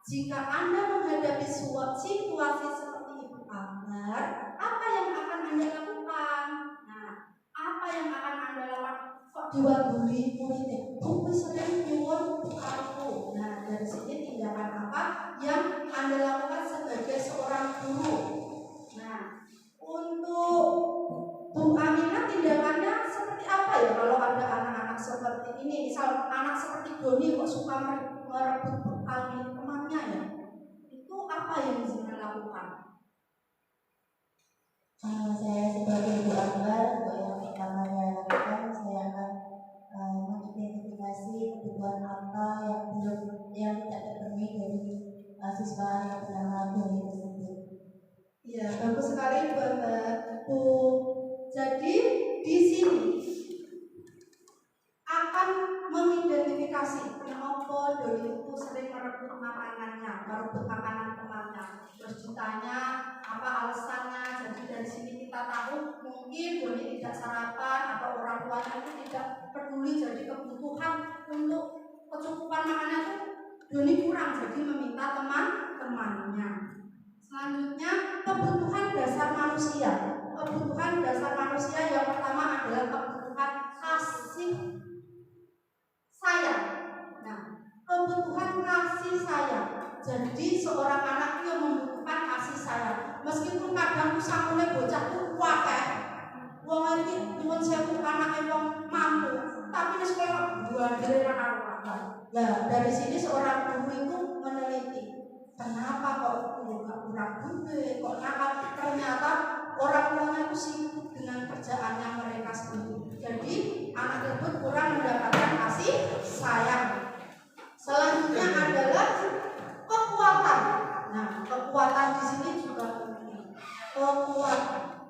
Jika Anda menghadapi situasi seperti Ibu Ambar, apa yang akan Anda lakukan? Nah, apa yang akan Anda lakukan? Kok diwagumi muridnya? Bu, sering nyuwun bekalku. Nah, dari sini tindakan apa yang Anda lakukan sebagai seorang guru? Nah, untuk Bu Aminah tindakannya seperti apa ya kalau ada anak-anak seperti ini? Misal anak seperti Doni kok suka merebut bekal milik temannya ya? Itu apa yang bisa lakukan? Saya sebagai ibu Ambar, yang pertama saya lakukan, saya akan mengidentifikasi kebutuhan apa yang tidak terpenuhi dari siswa yang bernama Doni tersebut. Ya, bagus sekali Bu Ambar. Jadi di sini akan mengidentifikasi kenapa Doni itu sering merebut makanannya, merebut makanan temannya. Terus ditanya apa alasannya. Jadi dari sini kita tahu mungkin Doni tidak sarapan atau orang tuanya itu tidak peduli, jadi kebutuhan untuk kecukupan makannya itu Doni kurang, jadi meminta teman-temannya. Selanjutnya kebutuhan dasar manusia. Kebutuhan dasar manusia yang pertama adalah kebutuhan kasih sayang. Nah, kebutuhan kasih sayang. Jadi seorang anak itu membutuhkan kasih sayang. Meskipun kadang samune bocah itu akeh. Wong iki nyuwun sewu anake wong mampu, tapi nek sekolah buandere ra karuan. Nah, dari sini seorang guru itu meneliti, kenapa kok kurang duit, kok nakal? Ternyata orang tuanya itu sibuk dengan kerjaannya mereka sendiri. Jadi anak tersebut kurang mendapatkan kasih sayang. Selanjutnya adalah kekuatan. Nah, kekuatan di sini juga penting.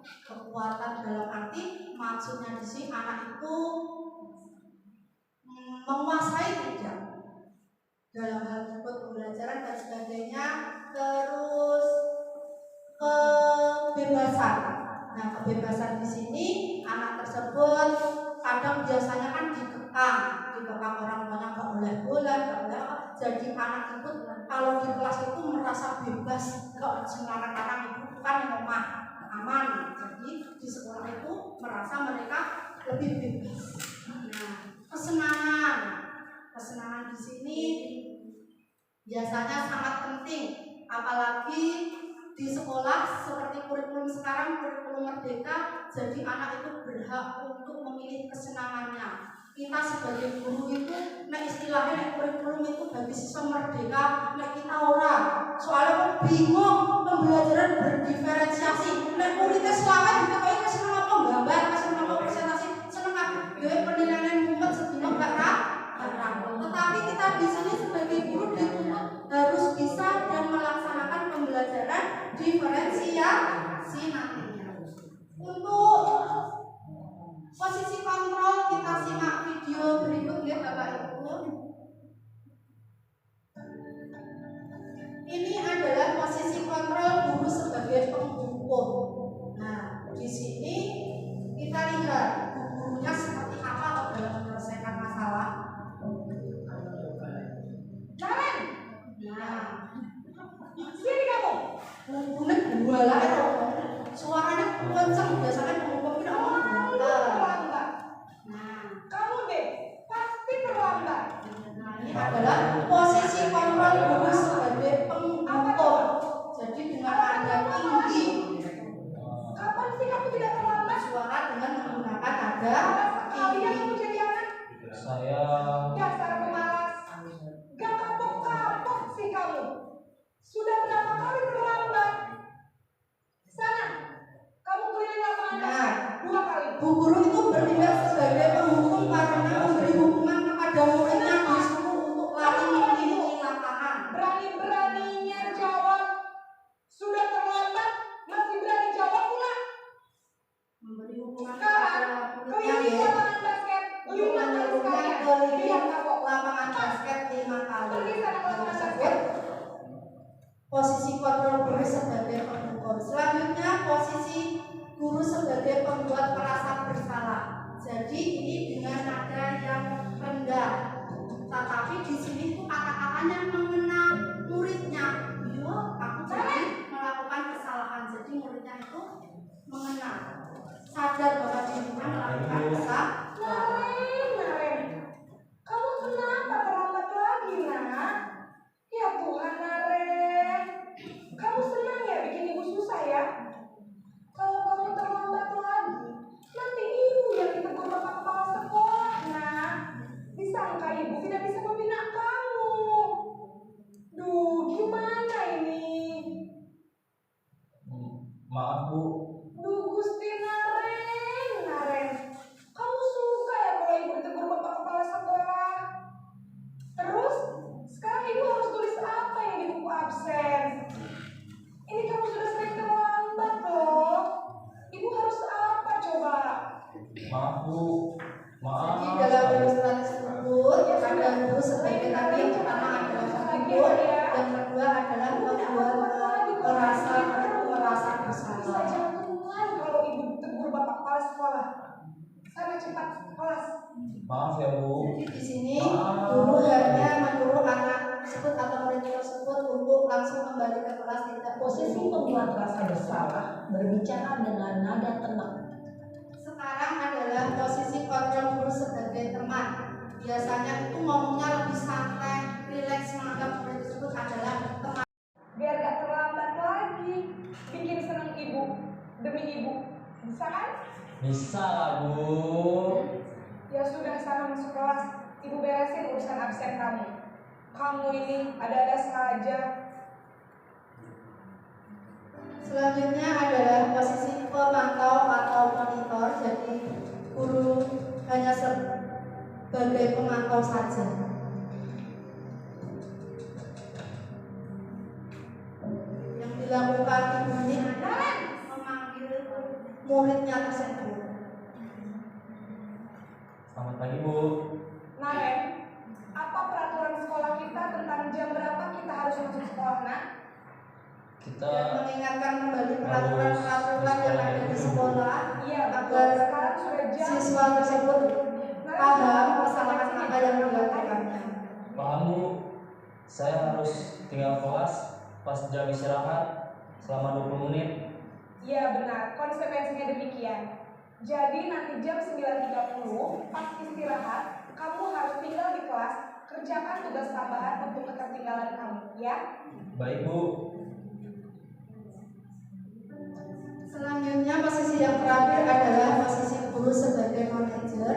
Kekuatan dalam arti maksudnya di sini anak itu menguasai tidak dalam hal ikut pembelajaran dan sebagainya. Terus kebebasan. Nah, kebebasan di sini anak tersebut kadang biasanya kan dikekang orang tuanya, nggak boleh bola, nggak boleh apa. Jadi anak itu kalau di kelas itu merasa bebas, nggak sembarang itu bukan yang rumah aman. Jadi di sekolah itu merasa mereka lebih bebas. Nah, kesenangan di sini biasanya sangat penting, apalagi di sekolah seperti kurikulum sekarang, kurikulum merdeka. Jadi anak itu berhak untuk memilih kesenangannya. Kita sebagai guru itu, istilahnya kurikulum itu bagi siswa merdeka, kita orang. Soalnya kok bingung pembelajaran berdiferensiasi. Muridnya selama juga kayaknya senang apa gambar, senang apa presentasi, senang apa penilaian mumet sedino gak tetapi kita di sini sebagai guru dituntut harus bisa dan melaksanakan pembelajaran diferensiasi nantinya. Untuk posisi kontrol kita simak video berikut ya Bapak Ibu. Ini adalah posisi kontrol guru sebagai penghukum. Nah, di sini kita lihat gurunya seperti apa dalam menyelesaikan masalah. Jalan. Nah, sini kamu. Gurunya dua lah ya. Suaranya kenceng, biasanya penghukum tidak ngomong terlambat. Nah, kamu deh pasti terlambat. Nah, ini adalah posisi kontrol guru sebagai penghukum. Jadi dengan nada tinggi. Kapan sih kamu tidak terlambat? Suara dengan menggunakan nada tinggi. Kamu jadi anak? Saya Dasar pemalas. Gak kapok-kapok sih kamu. Sudah berapa kali terlambat? Sana, kamu keliling lapangan 2 kali. Bu guru itu bertindak sebagai penghukum karena Maaf Bu, maaf. Jadi dalam ilustrasi tersebut ada guru sebagai tadi yang pertama adalah penghibur, yang kedua adalah merasa bersalah. Kalau ibu tegur bapak kepala sekolah, sana cepat ke kelas. Maaf ya Bu. Jadi di sini guru hanya menyuruh anak tersebut atau murid tersebut untuk langsung kembali ke kelas, tidak Posisi membuat rasa bersalah, berbicara dengan nada tenang. Sekarang adalah posisi kontrol guru sebagai teman. Biasanya itu ngomongnya lebih santai, rileks, menganggap murid tersebut adalah teman. Biar gak terlambat lagi, bikin seneng ibu demi ibu. Bisa kan? Bisa lah Bu. Ya sudah, sana masuk kelas. Ibu beresin urusan absen kamu. Kamu ini ada-ada saja. Selanjutnya adalah posisi pemantau atau monitor. Jadi guru hanya sebagai pemantau saja. Yang dilakukan ibu ini adalah memanggil muridnya tersebut. Selamat pagi Bu. Naren, apa peraturan sekolah kita tentang jam berapa kita harus masuk sekolah, nak? Kita Dan mengingatkan kembali peraturan-peraturan yang ada di sekolah Iya, agar sekarang sudah jam. siswa tersebut paham kesalahan apa yang dilakukannya. paham Bu. Saya harus tinggal kelas pas jam istirahat selama 20 menit. Iya benar, konsekuensinya demikian. Jadi nanti jam 9.30 pas istirahat, kamu harus tinggal di kelas, kerjakan tugas tambahan untuk ketertinggalan kamu, ya? Baik Bu. Selanjutnya posisi yang terakhir adalah posisi guru sebagai manajer.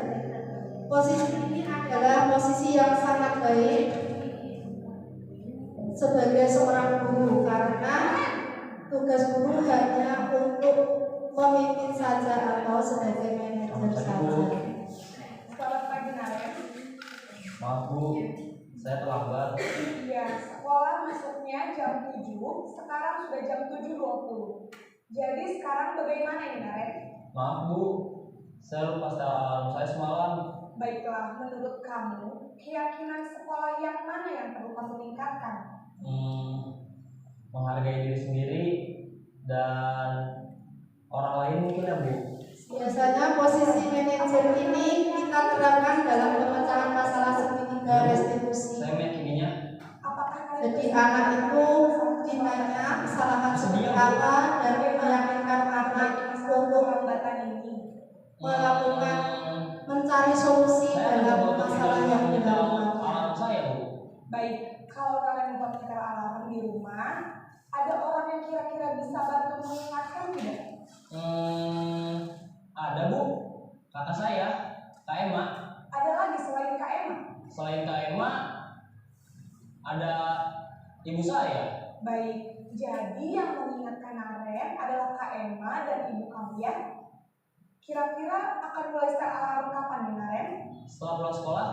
Posisi ini adalah posisi yang sangat baik sebagai seorang guru karena tugas guru hanya untuk memimpin saja atau sebagai manajer saja. Selamat pagi, Naren. Maaf Bu, saya terlambat. Iya, sekolah masuknya jam 7, sekarang sudah jam 7.20. Jadi sekarang bagaimana ini, Naren? Maaf Bu, saya lupa setel alarm saya semalam. Baiklah, menurut kamu, keyakinan sekolah yang mana yang perlu kamu tingkatkan? Menghargai diri sendiri dan orang lain mungkin ya Bu. Biasanya posisi manajer ini kita terapkan dalam pemecahan masalah segitiga restitusi. Saya meyakininya. Apakah kalian Jadi anak itu ditanya kesalahan seperti apa dan meyakinkan anak untuk hambatan ini? melakukan mencari solusi Saya dalam mencoba masalah tidak yang menyetel dilakukan. alarm saya Bu. Baik, kalau kalian buat nyetel alarm di rumah, ada orang yang kira-kira bisa bantu mengingatkan tidak? Ada Bu, kata saya, Kak Emma. Ada lagi selain Kak Emma? Selain Kak Emma, ada ibu saya. Baik, jadi yang mengingatkan Naren adalah Kak Emma dan ibu kalian. Kira-kira akan mulai setel alarm kapan nih, Naren? Setelah pulang sekolah,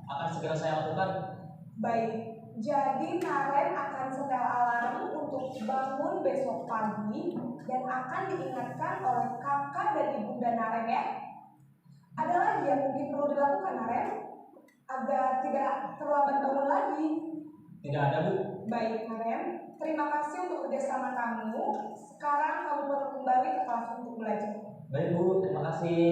akan segera saya lakukan. Baik, jadi Naren akan setel alarm untuk bangun besok pagi dan akan diingatkan oleh kakak dan ibunda Naren ya. Ada lagi yang mungkin perlu dilakukan Naren agar tidak terlambat bangun lagi? Tidak ada Bu. Baik Naren, terima kasih untuk kerjasama kamu. Sekarang kamu perlu kembali ke kelas untuk belajar. Baik Bu, terima kasih.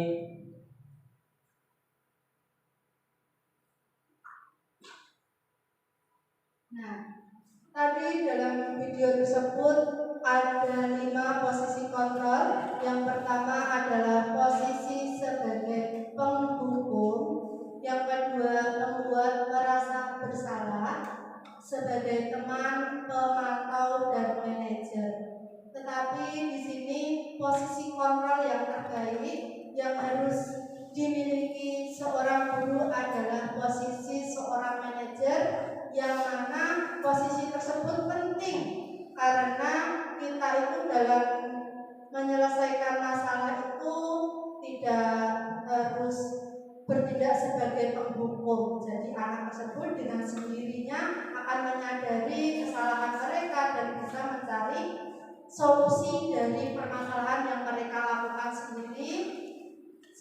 Nah, tadi dalam video tersebut ada 5 posisi kontrol. Yang pertama adalah posisi sebagai penghukum, yang kedua membuat merasa bersalah sebagai teman, pemantau, dan manajer. Tetapi di sini posisi kontrol yang terbaik yang harus dimiliki seorang guru adalah posisi seorang manajer, yang mana posisi tersebut penting karena kita itu dalam menyelesaikan masalah itu tidak harus bertindak sebagai penghukum. Jadi anak tersebut dengan sendirinya akan menyadari kesalahan mereka dan bisa mencari solusi dari permasalahan yang mereka lakukan sendiri,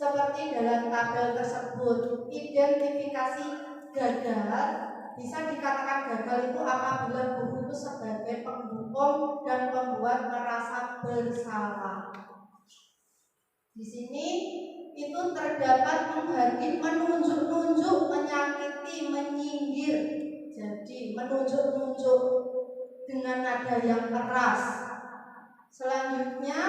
seperti dalam tabel tersebut. Identifikasi gagal bisa dikatakan gagal itu apabila guru itu sebagai penghukum dan pembuat merasa bersalah. Di sini itu terdapat menghadiri, menunjuk-nunjuk, menyakiti, menyindir. Jadi menunjuk-nunjuk dengan nada yang keras. Selanjutnya,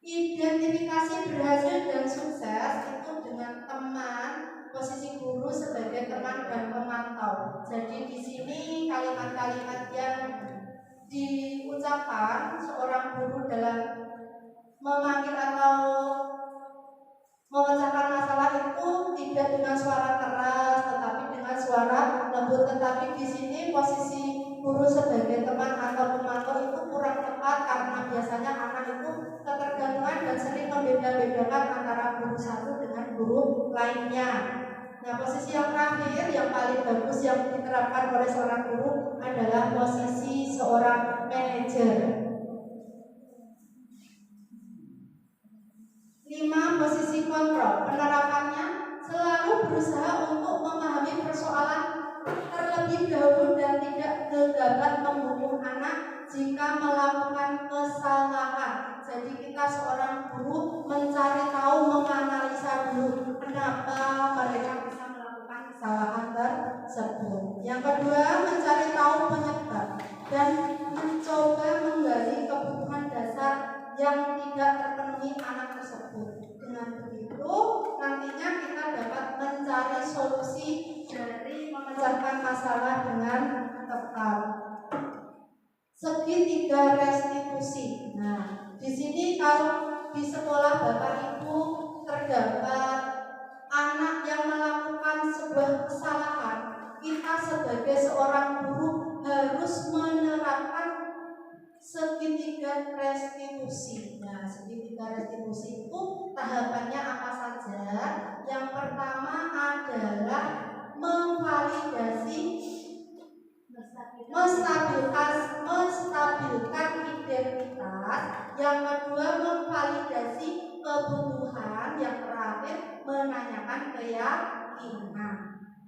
identifikasi berhasil dan sukses itu dengan teman, posisi guru sebagai teman dan pemantau. Jadi di sini kalimat-kalimat yang diucapkan seorang guru dalam memanggil atau memecahkan masalah itu tidak dengan suara keras, tetapi dengan suara lembut. Tetapi di sini posisi guru sebagai teman atau pemantau itu kurang tepat karena biasanya anak itu ketergantungan dan sering membeda-bedakan antara guru satu dengan guru lainnya. Nah, posisi yang terakhir yang paling bagus yang diterapkan oleh seorang guru adalah posisi seorang manajer. 5. Posisi kontrol. Penerapannya selalu berusaha untuk memahami persoalan terlebih dahulu dan tidak gegabah membunuh anak jika melakukan kesalahan. Jadi kita seorang guru mencari tahu, menganalisa dulu kenapa mereka bisa melakukan kesalahan tersebut. Yang kedua, mencari tahu penyebab dan mencoba menggali kebutuhan dasar yang tidak terpenuhi anak tersebut. Dengan begitu, nantinya kita dapat mencari solusi dari memecahkan masalah dengan tepat. Segitiga restitusi. Nah, di sini kalau di sekolah Bapak Ibu terdapat anak yang melakukan sebuah kesalahan, kita sebagai seorang guru harus menerapkan segitiga restitusi. Nah, segitiga restitusi itu tahapannya apa saja? Yang pertama adalah memvalidasi, menstabilkan identitas. Yang kedua, memvalidasi kebutuhan. Yang terakhir, menanyakan keyakinan.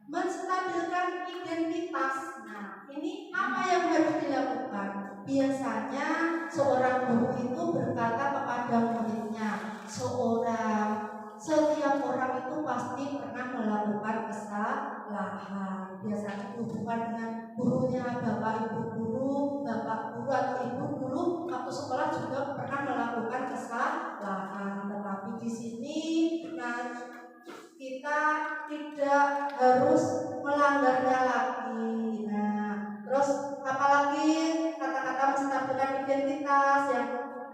Menstabilkan identitas. Nah, ini apa yang harus dilakukan? Biasanya seorang guru itu berkata kepada muridnya, setiap orang itu pasti pernah melakukan kesalahan. Biasanya hubungan dengan gurunya, bapak ibu guru atau ibu guru waktu sekolah juga pernah melakukan kesalahan. Tetapi di sini, kita tidak harus melanggarnya lagi. Nah, terus apalagi kata-kata menstabilkan identitas. Yang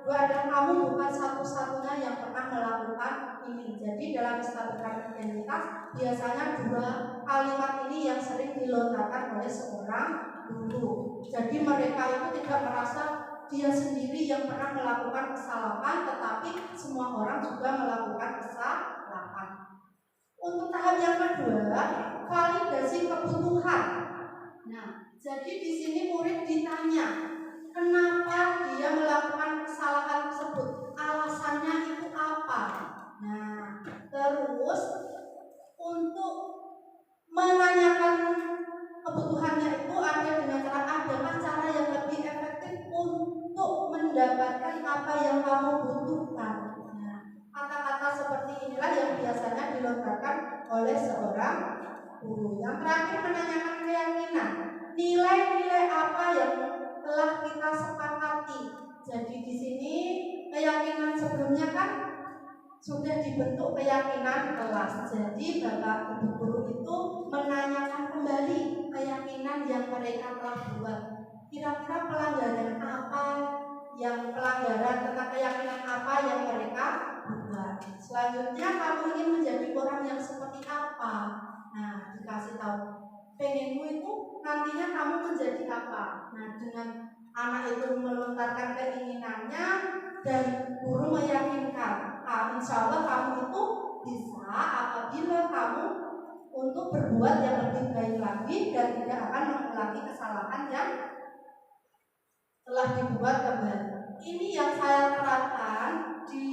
kedua adalah kamu bukan satu-satunya yang pernah melakukan ini. Jadi dalam menstabilkan identitas biasanya 2 kalimat ini yang sering dilontarkan oleh seorang guru. Jadi mereka itu tidak merasa dia sendiri yang pernah melakukan kesalahan, tetapi semua orang juga melakukan kesalahan. Untuk tahap yang kedua, validasi kebutuhan. Nah, jadi di sini murid ditanya, kenapa dia melakukan kesalahan tersebut? Alasannya itu apa? Nah, terus untuk menanyakan kebutuhannya itu ada dengan cara, adakah cara yang lebih efektif untuk mendapatkan apa yang kamu butuhkan? Nah, kata-kata seperti inilah yang biasanya dilontarkan oleh seorang guru. Yang terakhir, menanyakan keyakinan. Nilai-nilai apa yang telah kita sepakati? Jadi di sini keyakinan sebelumnya kan sudah dibentuk keyakinan kelas. Jadi bapak ibu guru itu menanyakan kembali keyakinan yang mereka telah buat. Kira-kira pelanggaran tentang keyakinan apa yang mereka buat. Selanjutnya, kamu ingin menjadi orang yang seperti apa? Nah, dikasih tahu, pengenmu itu nantinya kamu menjadi apa? Nah, dengan anak itu melontarkan keinginannya dan guru meyakinkan, insya Allah kamu itu bisa apabila kamu untuk berbuat yang lebih baik lagi dan tidak akan mengulangi kesalahan yang telah dibuat kembali. Ini yang saya terapkan di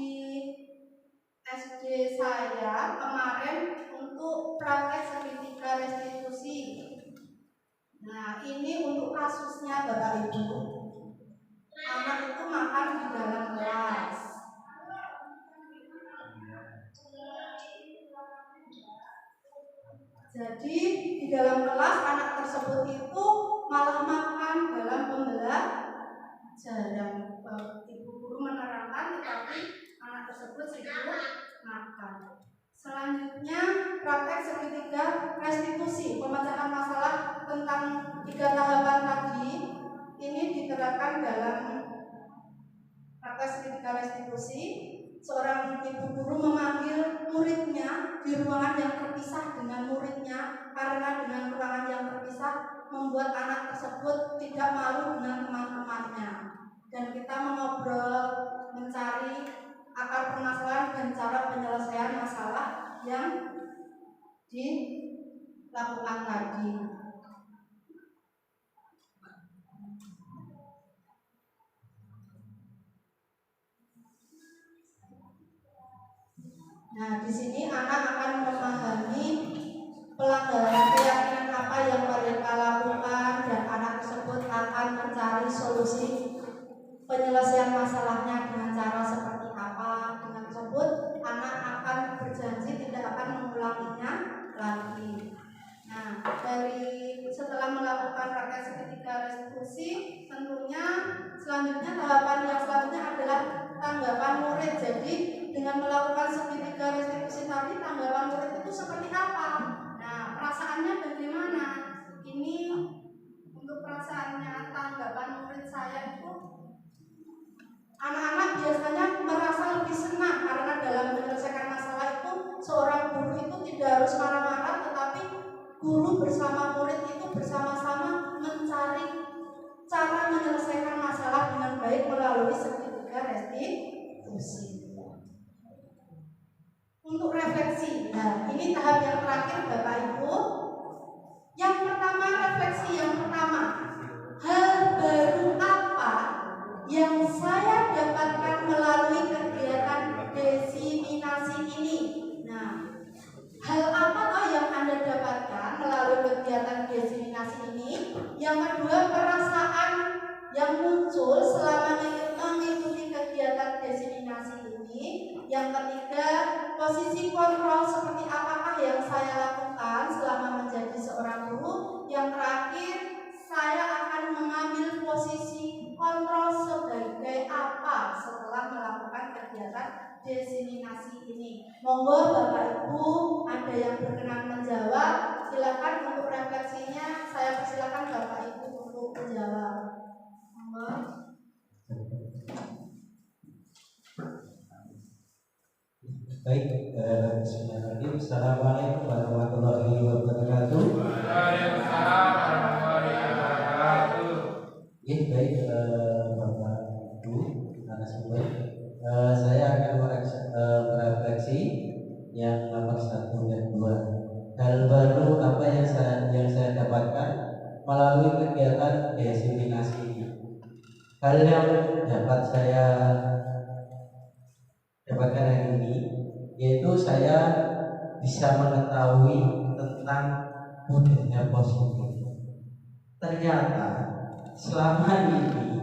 SD saya kemarin untuk praktek sertifikat restitusi. Nah, ini untuk kasusnya Bapak Ibu. Anak itu makan di dalam kelas. Jadi di dalam kelas anak tersebut itu malah makan dalam pembelajaran. Ibu guru menerangkan tetapi anak tersebut sibuk makan. Selanjutnya praktek sertifikat restitusi, pemecahan masalah tentang 3 tahapan tadi ini diterapkan dalam praktek sertifikat restitusi. Seorang ibu guru memanggil muridnya di ruangan yang terpisah dengan muridnya karena dengan ruangan yang terpisah membuat anak tersebut tidak malu dengan teman-temannya. Dan kita mengobrol, mencari akar permasalahan dan cara penyelesaian masalah yang dilakukan tadi. Nah, di sini anak akan memahami pelanggaran keyakinan apa yang mereka lakukan dan anak tersebut akan mencari solusi penyelesaian masalahnya dengan cara seperti apa. Dengan tersebut anak akan berjanji tidak akan mengulanginya lagi. Nah, setelah melakukan praktek sertifikat restitusi, tentunya tahapan yang selanjutnya adalah tanggapan murid. Jadi dengan melakukan sertifikat restitusi tadi, tanggapan murid itu seperti apa? Nah, perasaannya bagaimana? Ini untuk perasaannya, tanggapan murid saya itu, anak-anak biasanya merasa lebih senang karena dalam menyelesaikan masalah itu seorang guru itu tidak harus marah-marah, tetapi guru bersama murid itu bersama-sama mencari cara menyelesaikan masalah dengan baik melalui sertifikat restitusi. Untuk refleksi, nah ini tahap yang terakhir Bapak Ibu. Yang pertama, refleksi yang pertama, hal baru apa yang saya dapatkan melalui kegiatan diseminasi ini? Nah, hal apa yang Anda dapatkan melalui kegiatan diseminasi ini? Yang kedua, perasaan yang muncul selama mengikuti kegiatan diseminasi ini. Yang ketiga, posisi kontrol seperti apakah yang saya lakukan selama menjadi seorang guru. Yang terakhir, saya akan mengambil posisi kontrol sebagai apa setelah melakukan kegiatan diseminasi ini. Monggo Bapak Ibu, ada yang berkenan menjawab, silakan untuk refleksinya. Saya persilakan Bapak Ibu untuk menjawab. Monggo. Baik, bismillahirrahmanirrahim. Assalamualaikum warahmatullahi wabarakatuh. Waalaikumsalam warahmatullahi wabarakatuh. Ya, baik, Bapak Ibu, narasumber. Saya akan merefleksi yang nomor 1 dan 2. Hal baru apa yang saya dapatkan melalui kegiatan diseminasi ini. Hal yang dapat saya dapatkan hari ini yaitu saya bisa mengetahui tentang budaya positif. Ternyata selama ini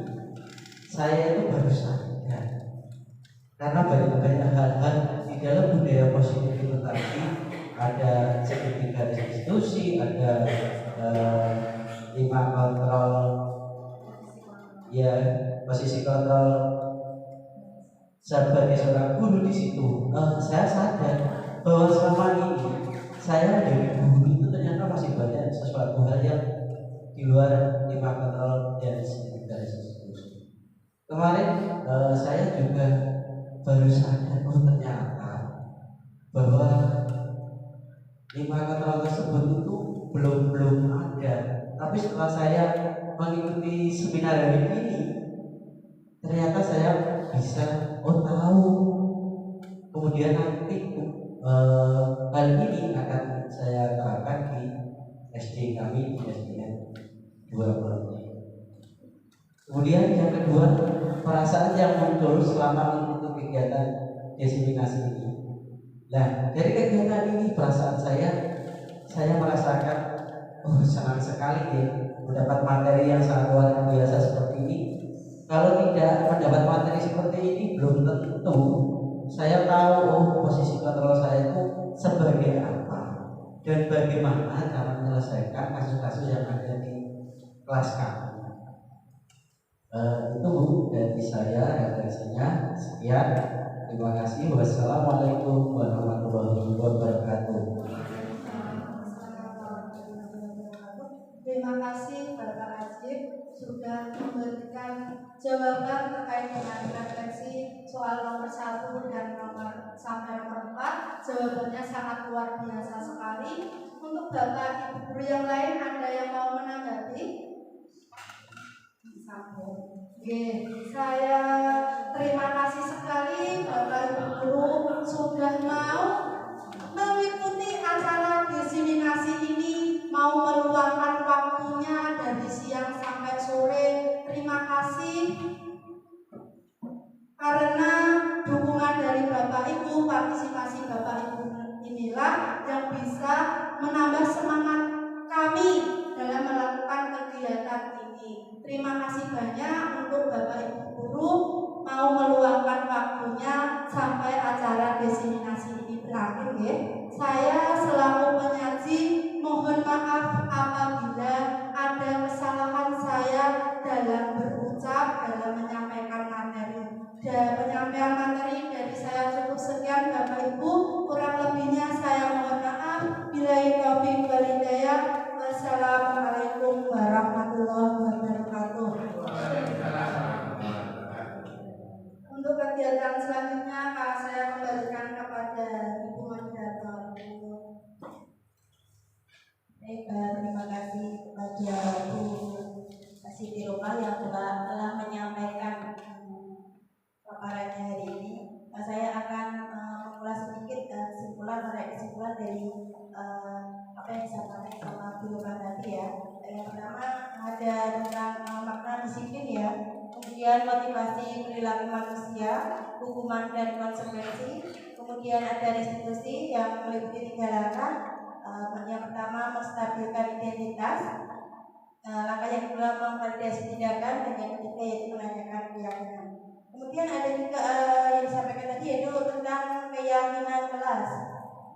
saya itu baru sadar karena banyak hal-hal di dalam budaya positif itu tadi. Ada sertifikat restitusi, ada 5 kontrol, ya, posisi kontrol sebagai seorang guru di situ. Saya sadar bahwa selama ini saya dari guru itu ternyata masih banyak sesuatu hal yang di luar 5 kontrol dan sertifikat restitusi. Kemarin saya juga baru sadar ternyata bahwa 5 kontrol tersebut itu belum ada. Tapi setelah saya mengikuti seminar hari ini, ternyata saya bisa tahu. Kemudian nanti hal ini akan saya terapkan di SD kami, di SDN 2 Kemudian yang kedua, perasaan yang muncul selama mengikuti kegiatan diseminasi ini Nah, dari kegiatan ini perasaan saya merasakan senang sekali ya mendapat materi yang sangat luar biasa seperti ini. Kalau tidak mendapat materi seperti ini belum tentu saya tahu posisi kontrol saya itu sebagai apa dan bagaimana cara menyelesaikan kasus-kasus yang ada di kelas kami. Itu dari saya referensinya. Sekian. Terima kasih. Wassalamualaikum warahmatullahi wabarakatuh. Terima kasih Bapak Ajib sudah memberikan jawaban terkait dengan referensi soal nomor 1 dan nomor sampai nomor 4. Jawabannya sangat luar biasa sekali. Untuk Bapak Ibu guru yang lain ada yang mau menanggapi? Saya terima kasih sekali Bapak Ibu guru sudah mau mengikuti acara diseminasi ini, mau meluangkan waktunya dari siang sampai sore. Terima kasih karena dukungan dari Bapak Ibu, partisipasi Bapak Ibu inilah yang bisa menambah semangat kami dalam melakukan kegiatan ini. Terima kasih banyak untuk Bapak Ibu guru mau meluangkan waktunya sampai acara diseminasi ini berakhir ya. Saya selaku penyaji mohon maaf apabila ada kesalahan saya dalam berucap, dalam menyampaikan materi. Dan penyampaian materi dari saya cukup sekian Bapak Ibu, kurang lebihnya saya mohon maaf. Billahi taufiq wal hidayah. Wassalamualaikum warahmatullahi wabarakatuh. Untuk kegiatan selanjutnya saya kembalikan kepada Ibu Moderator. Baik, terima kasih kepada Bu Siti Rohmah yang telah menyampaikan paparannya hari ini. Saya akan mengulas sedikit kesimpulan dari apa yang disampaikan sama Bu Rohmah tadi ya. Yang pertama ada tentang makna disiplin ya, kemudian motivasi perilaku manusia, hukuman dan konsekuensi, kemudian ada restitusi yang meliputi 3 langkah. Yang pertama menstabilkan identitas, langkah yang kedua memvalidasi tindakan, dan yang ketiga yaitu menanyakan keyakinan. Kemudian ada juga yang disampaikan tadi yaitu tentang keyakinan kelas.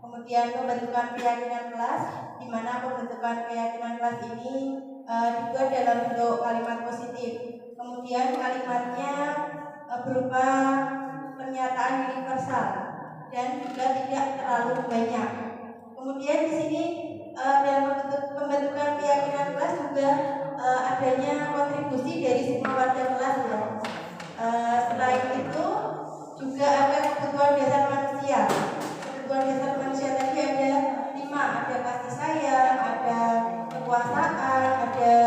Kemudian pembentukan keyakinan kelas, di mana pembentukan keyakinan kelas ini dibuat dalam bentuk kalimat positif. Kemudian kalimatnya berupa pernyataan universal dan juga tidak terlalu banyak. Kemudian di sini dalam pembentukan keyakinan kelas juga adanya kontribusi dari semua warga kelas ya. Selain itu juga ada kebutuhan dasar manusia. Kebutuhan dasar manusia tadi ada 5, ada kasih sayang, ada kekuasaan, ada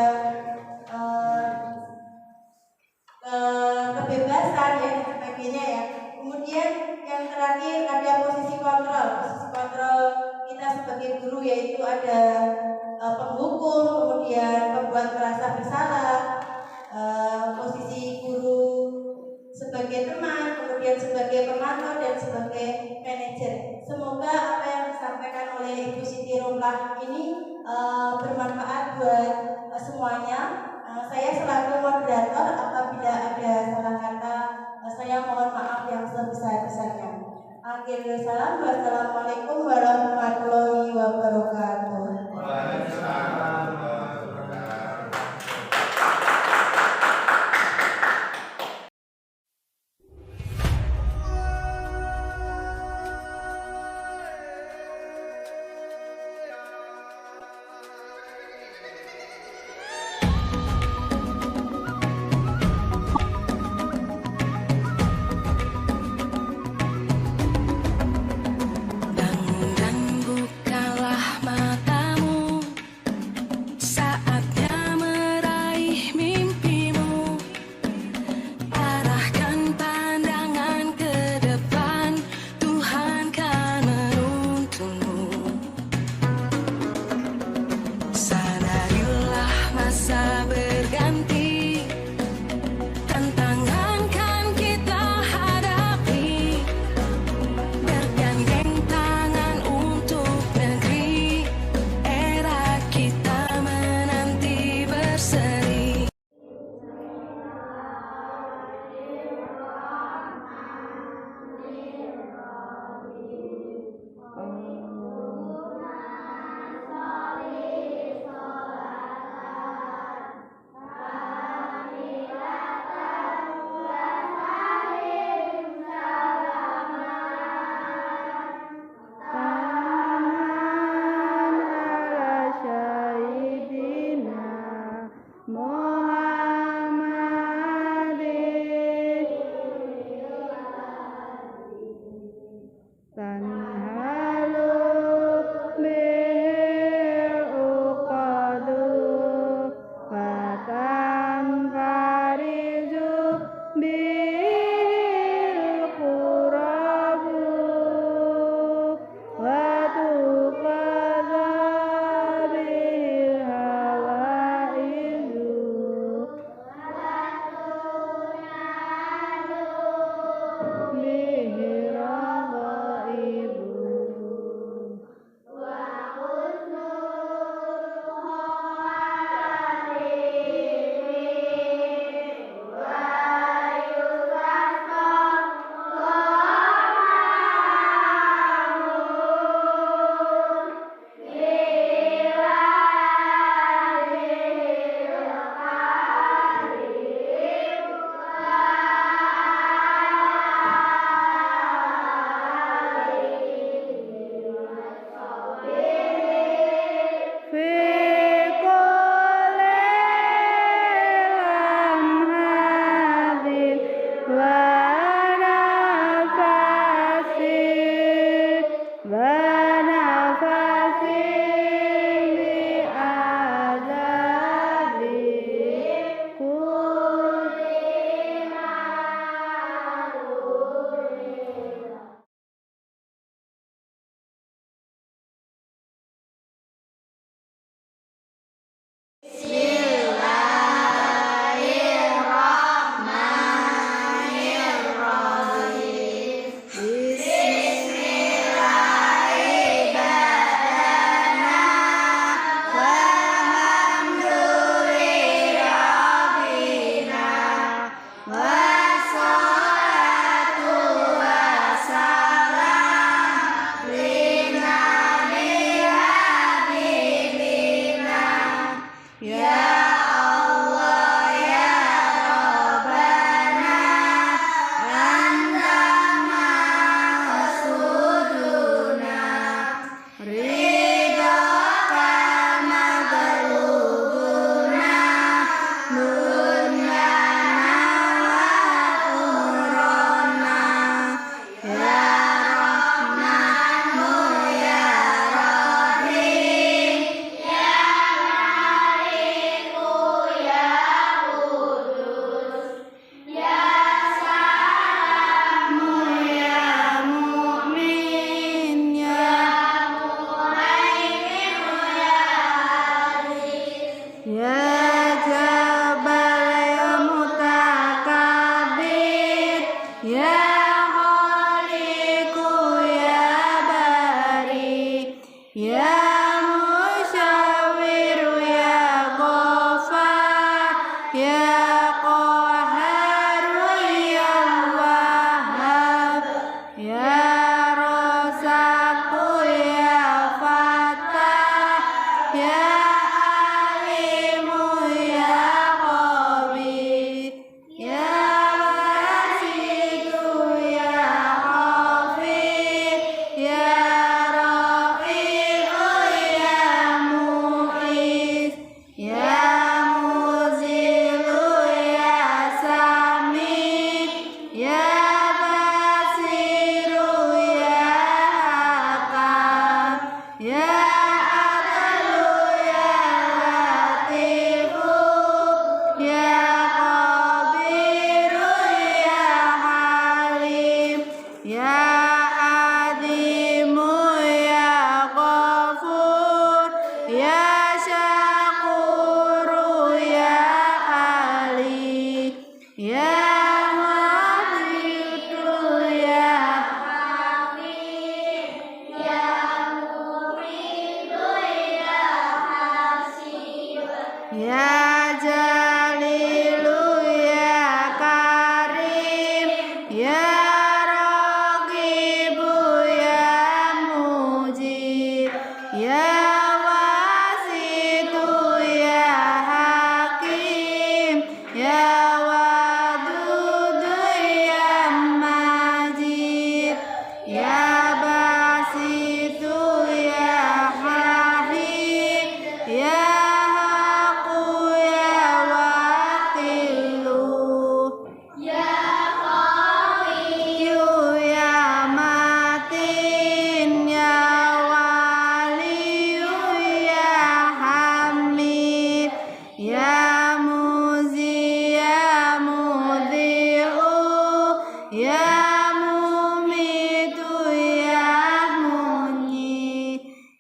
kebebasan ya dan sebagainya ya. Kemudian yang terakhir ada posisi kontrol. Posisi kontrol kita sebagai guru yaitu ada penghukum, kemudian pembuat merasa bersalah, posisi guru sebagai teman, kemudian sebagai pemantau dan sebagai manajer. Semoga apa yang disampaikan oleh Ibu Siti Rohmah ini bermanfaat buat semuanya. Saya selaku moderator, apabila ada salah kata saya mohon maaf yang sebesar-besarnya. Akhir salam, wassalamualaikum warahmatullahi wabarakatuh. Bangga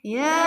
Ya